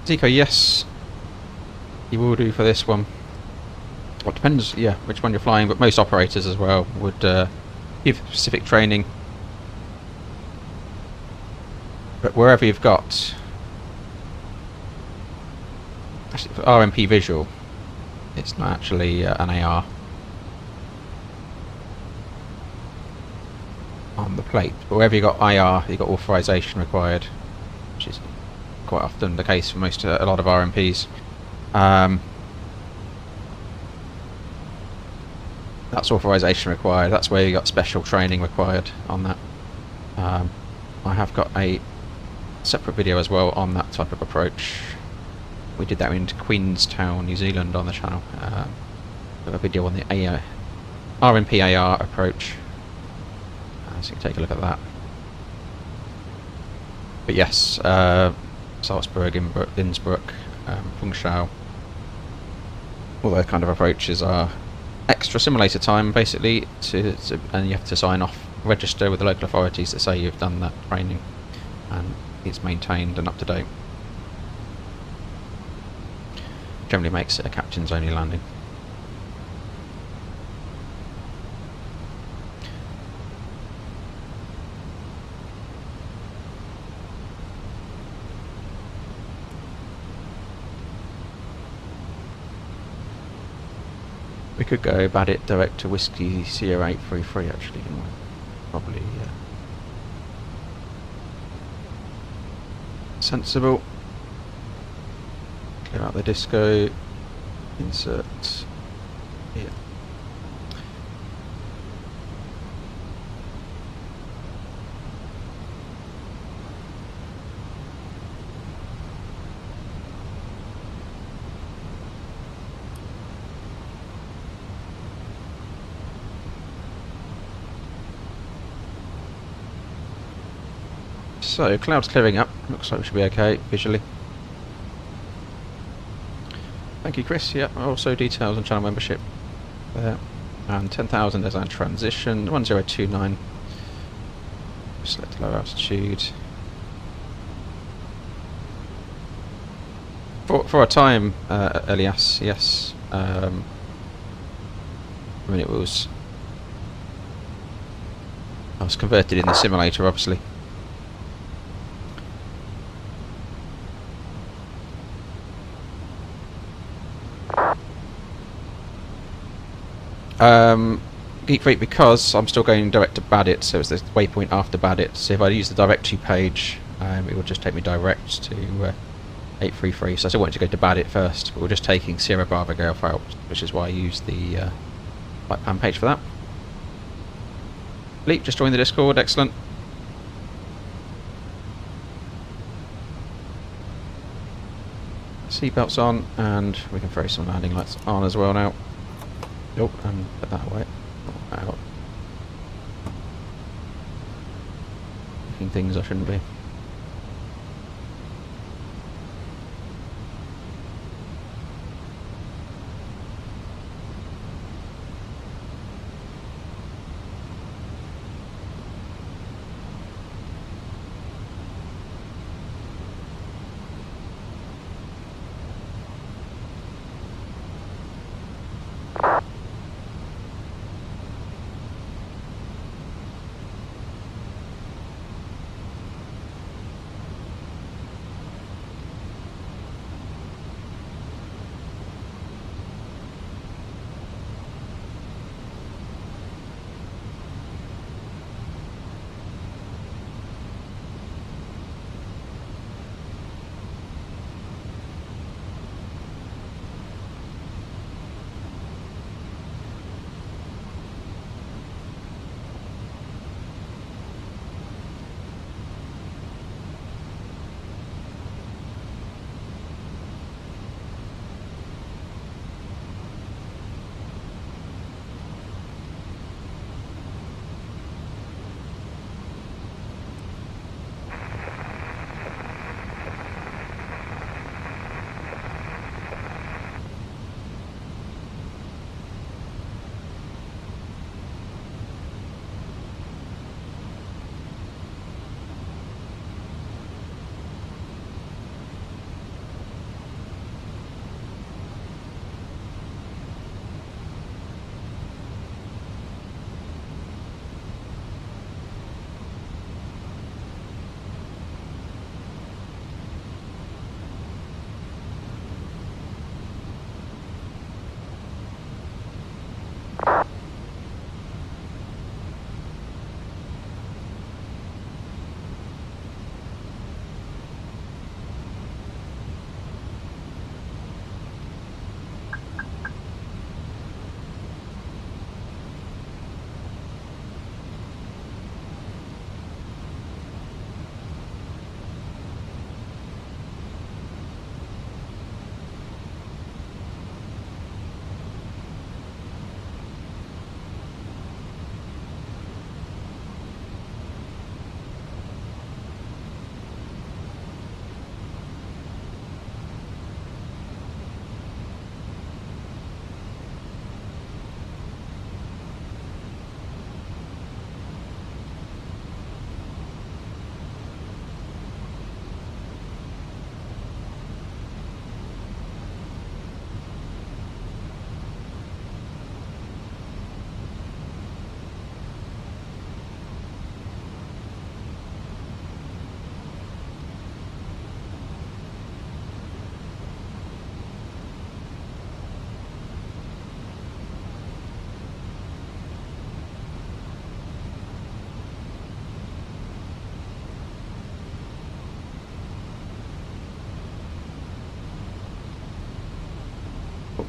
A: Zico, yes, you will do for this one. Well, it depends, yeah, which one you're flying, but most operators as well would give specific training. But wherever you've got, actually for RMP visual, it's not actually an AR on the plate. But wherever you've got IR, you've got authorization required, which is quite often the case for a lot of RMPs. That's authorization required. That's where you got special training required on that. I have got a separate video as well on that type of approach. We did that in Queenstown, New Zealand on the channel. A video on the RMP AR approach. So you can take a look at that. But yes, Salzburg, Innsbruck, Funchal, all those kind of approaches are extra simulator time basically, and you have to sign off, register with the local authorities to say you've done that training and it's maintained and up to date. Generally makes it a captain's only landing. We could go Badit direct to Whiskey Sierra 833 actually, couldn't we? Probably sensible. Clear out the disco, insert here. So, clouds clearing up, looks like we should be okay visually. Thank you, Chris. Yeah, also details on channel membership there. And 10,000 as our transition, 1029. Select low altitude. For a time, Elias, yes. I mean, I was converted in the simulator, obviously. Geek Freak, because I'm still going direct to Badit, so it's the waypoint after Badit. So if I use the directory page, it will just take me direct to 833. So I still wanted to go to Badit first, but we're just taking Sierra Bravo Golf out, which is why I used the flight plan page for that. Leap, just joined the Discord, excellent. Seatbelts on, and we can throw some landing lights on as well now. Oh, and put that away. Oh, out. Looking things I shouldn't be.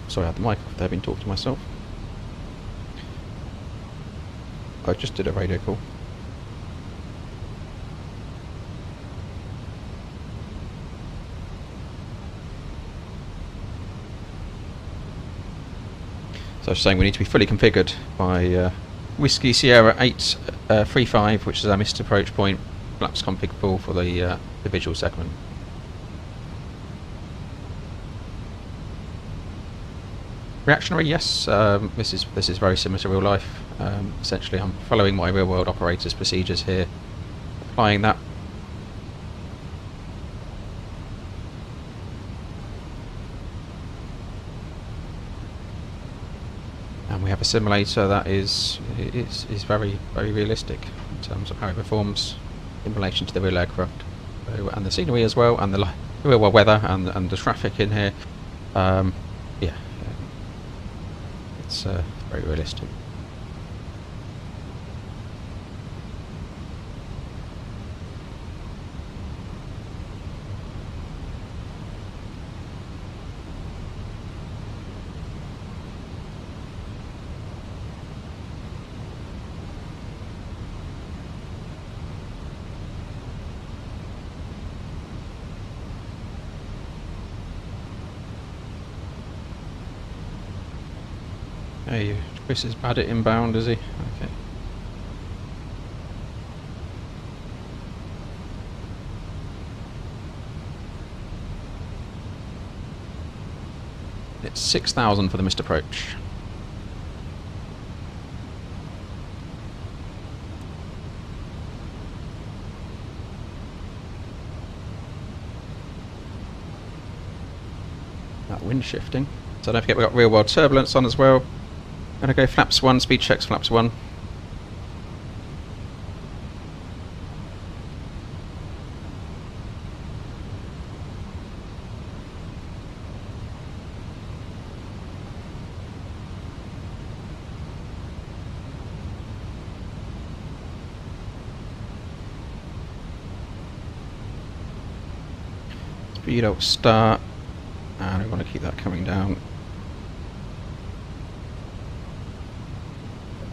A: sorry, I had the mic off there, I've been talking to myself. I just did a radio call. So I was saying we need to be fully configured by Whiskey Sierra 835, which is our missed approach point, flaps config full for the visual segment. Reactionary, yes. This is very similar to real life. Essentially, I'm following my real world operators' procedures here, applying that. And we have a simulator that is very realistic in terms of how it performs in relation to the real aircraft, so, and the scenery as well, and the real world weather and the traffic in here. Yeah, it's very realistic. Hey, Chris is bad at inbound, is he? Okay. It's 6,000 for the missed approach. That wind shifting. So don't forget we've got real world turbulence on as well. Gonna go flaps 1, speed checks flaps 1. Speed out start, and we want to keep that coming down.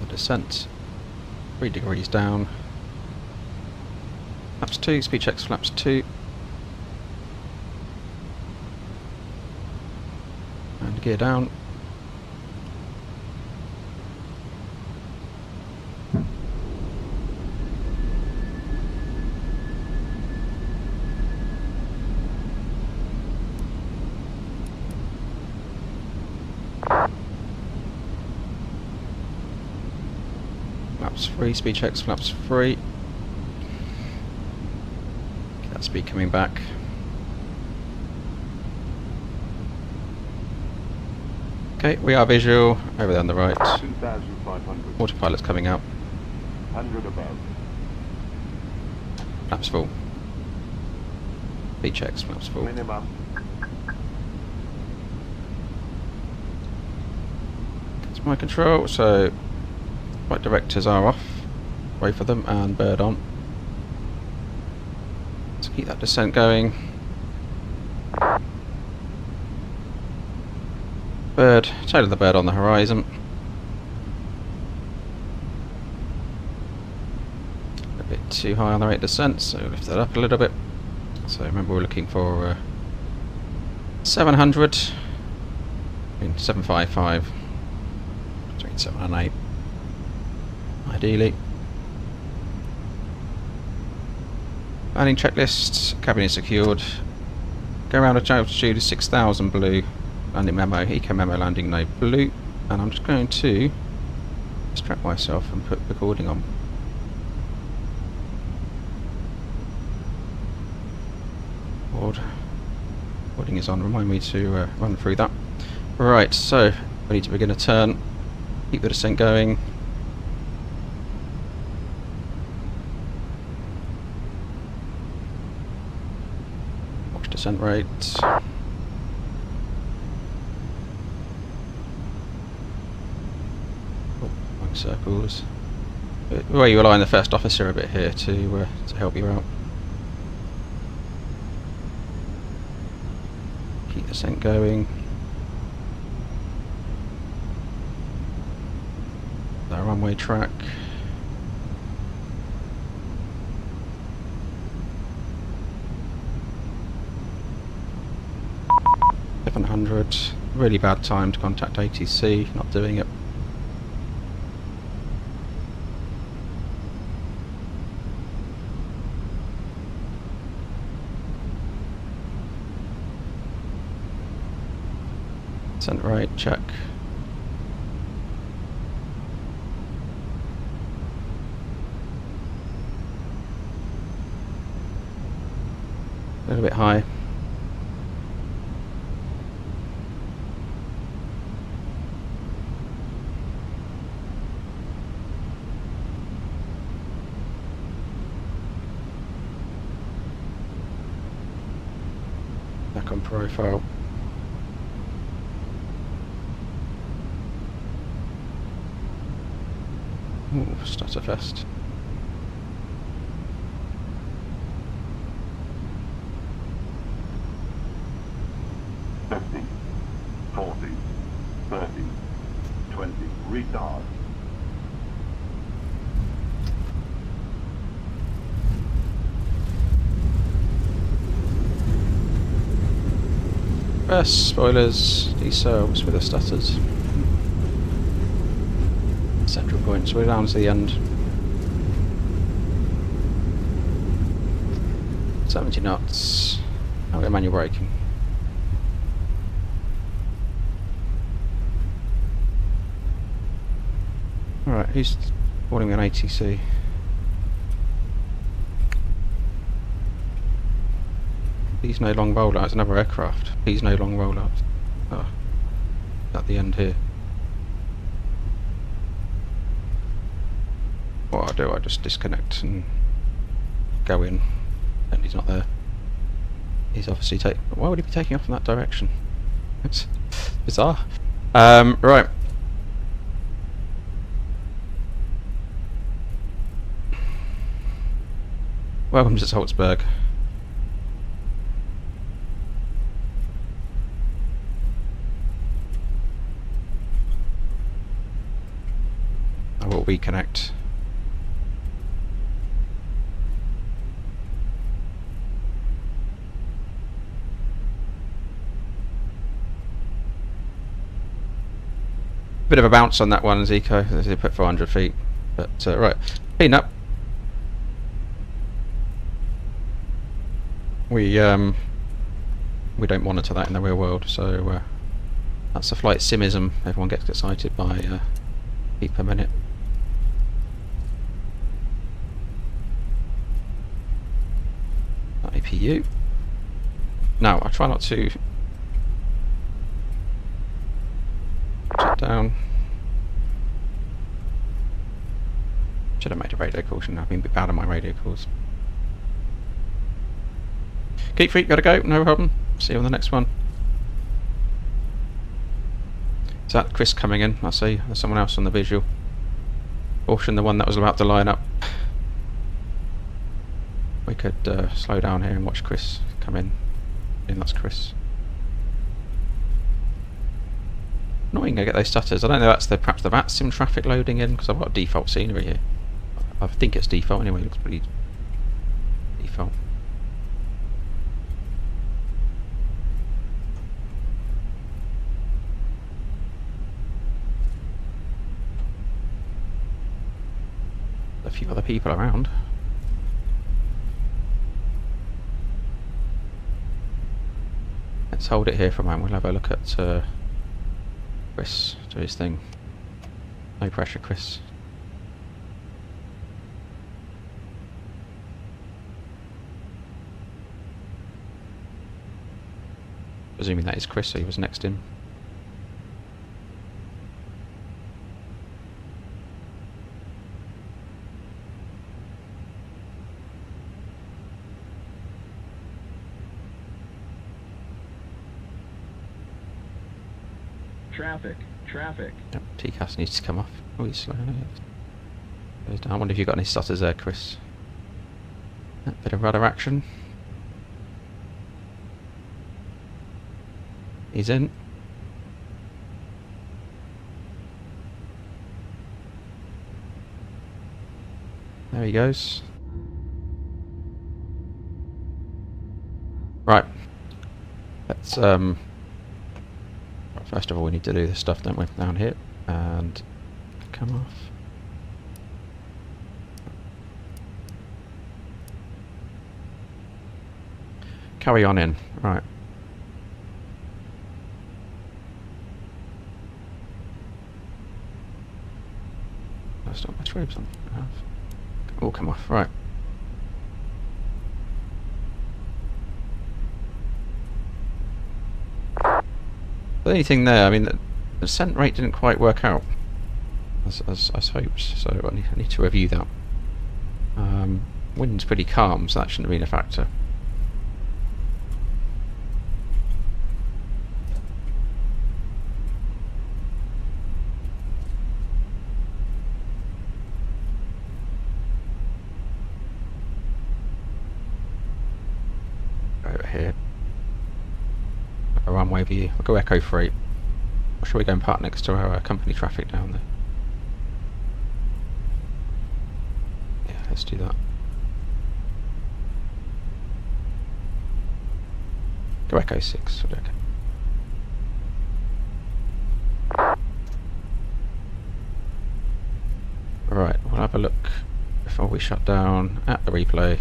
A: Descent 3 degrees down. Flaps 2, speed checks flaps 2. And gear down. Flaps 3, speed checks flaps 3. Get that speed coming back. Okay, we are visual over there on the right.
I: 2,500.
A: Autopilot's coming out.
I: 100 above.
A: Flaps full. Speed checks flaps full.
I: Minimum.
A: That's my control, so flight directors are off, both of them, and bird on. Let's keep that descent going. Bird, tail of the bird on the horizon. A bit too high on the rate of descent, so we'll lift that up a little bit. So remember we're looking for 700, I mean 755, between 7 and 8. Ideally. Landing checklist, cabin is secured. Go around at altitude is 6,000 blue. Landing memo, eco memo landing no blue. And I'm just going to distract myself and put recording on. Recording is on, remind me to run through that. Right, so we need to begin a turn. Keep the descent going. Descent rate. Wrong circles. Where you align the first officer a bit here to help you out. Keep the descent going. runway track. Really bad time to contact ATC, not doing it. Descent rate, check. A little bit high. Back on profile. Ooh, Stutterfest.
I: Retard.
A: Best spoilers, deselves with the stutters. Central point, so we're down to the end. 70 knots. Now we're manual braking. Alright, who's calling me on ATC? Please no long rollout. It's another aircraft. Please no long rollout. Oh, at the end here. What I do, I just disconnect and go in, and he's not there. He's obviously taking. Why would he be taking off in that direction? It's bizarre. Right. Welcome to Salzburg. I will reconnect. Bit of a bounce on that one, Zico. They put 400 feet, but right, clean up. We don't monitor that in the real world, so that's a flight simism. Everyone gets excited by feet per minute. APU. Now I try not to shut down. Should have made a radio call, shouldn't I? I've been a bit bad on my radio calls. Keep free, gotta go, no problem. See you on the next one. Is that Chris coming in? I see there's someone else on the visual. Caution, the one that was about to line up. We could slow down here and watch Chris come in. And that's Chris. Annoying I get those stutters. I don't know if that's perhaps the VATSIM traffic loading in, because I've got default scenery here. I think it's default anyway, it looks pretty default. A few other people around. Let's hold it here for a moment. We'll have a look at Chris do his thing. No pressure, Chris. Presuming that is Chris, so he was next in.
J: Traffic.
A: Yep, TCAS needs to come off. Oh, he's slow. Goes down. I wonder if you've got any stutters there, Chris. A bit of rudder action. He's in. he goes. Right. Let's first of all we need to do this stuff, don't we? Down here and come off. Carry on in. Right. That's not my troops on. All come off. Right. The only thing there, I mean, the descent rate didn't quite work out as I hoped, so I need to review that. Wind's pretty calm, so that shouldn't have been a factor. Over here. A runway view. We'll go Echo Freight. Or shall we go and park next to our company traffic down there? Yeah, let's do that. Go Echo 6. Okay. Right, we'll have a look before we shut down at the replay.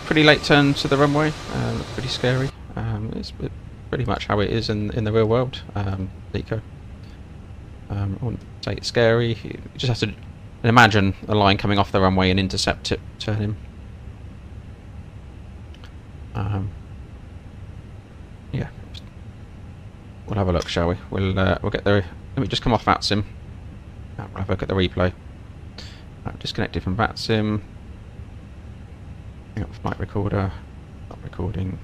A: Pretty late turn to the runway, pretty scary. It's pretty much how it is in the real world. Deco. I wouldn't say it's scary. You just have to imagine a line coming off the runway and intercept it, turn him. Yeah. We'll have a look, shall we? We'll get there. Let me just come off VATSIM. We'll have a look at the replay. Disconnected from VATSIM. Flight recorder, not recording.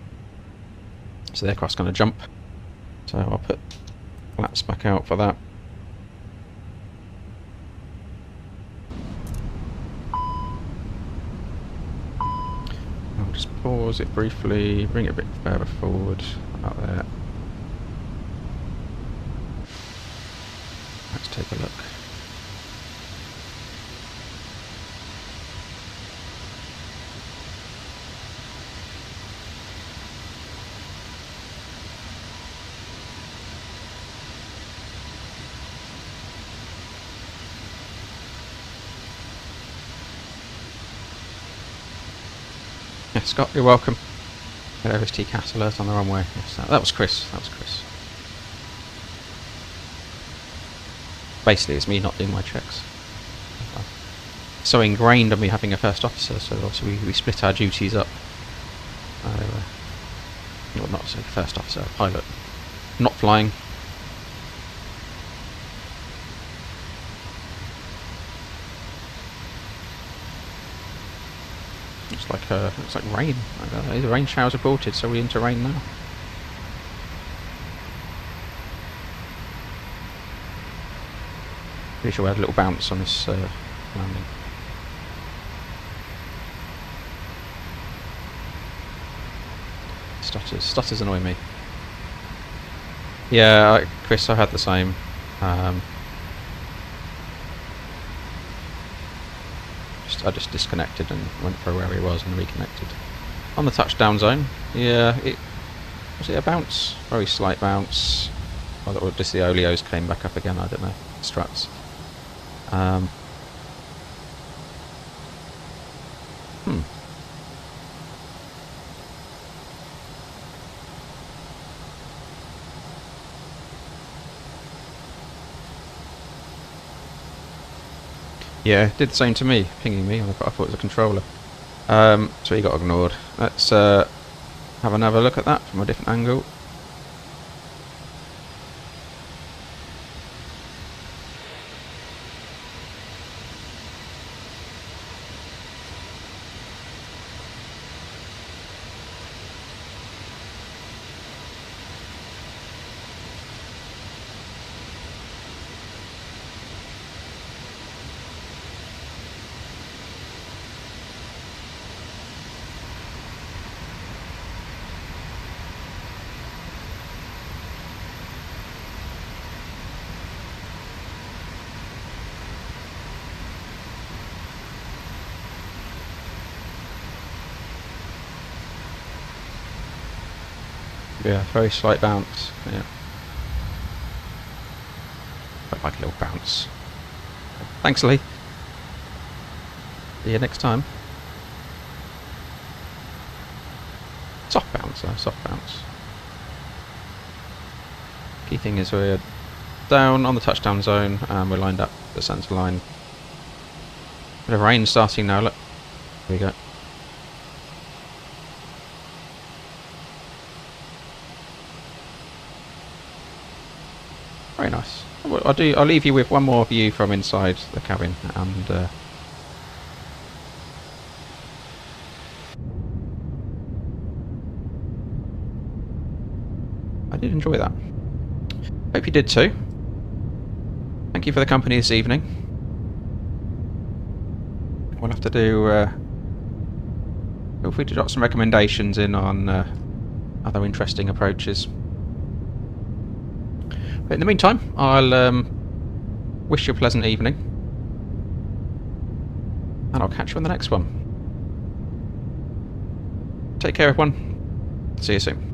A: So the aircraft's going to jump. So I'll put flaps back out for that. I'll just pause it briefly, bring it a bit further forward, about there. Let's take a look. Yeah, Scott, you're welcome. Get OST CAS alert on the runway. Yes, that was Chris. That was Chris. Basically, it's me not doing my checks. So ingrained on me having a first officer, so obviously we split our duties up. Well, not say first officer, a pilot. Not flying. Looks like rain. The rain showers reported, so we're into rain now. Pretty sure we had a little bounce on this landing. Stutters annoy me. Yeah, Chris, I had the same. I just disconnected and went for where he was and reconnected. On the touchdown zone, yeah, was it a bounce? Very slight bounce. Or just the oleos came back up again, I don't know. Struts. Yeah, it did the same to me, pinging me. I thought it was a controller. So he got ignored. Let's have another look at that from a different angle. Yeah, very slight bounce. Yeah. Quite like a little bounce. Thanks, Lee. See you next time. Soft bounce, though, soft bounce. Key thing is we're down on the touchdown zone and we're lined up the centre line. Bit of rain starting now, look. Here we go. Very nice. I'll leave you with one more view from inside the cabin, and I did enjoy that. Hope you did too. Thank you for the company this evening. We'll have to do. Feel free to drop some recommendations in on other interesting approaches. But in the meantime, I'll wish you a pleasant evening, and I'll catch you on the next one. Take care, everyone. See you soon.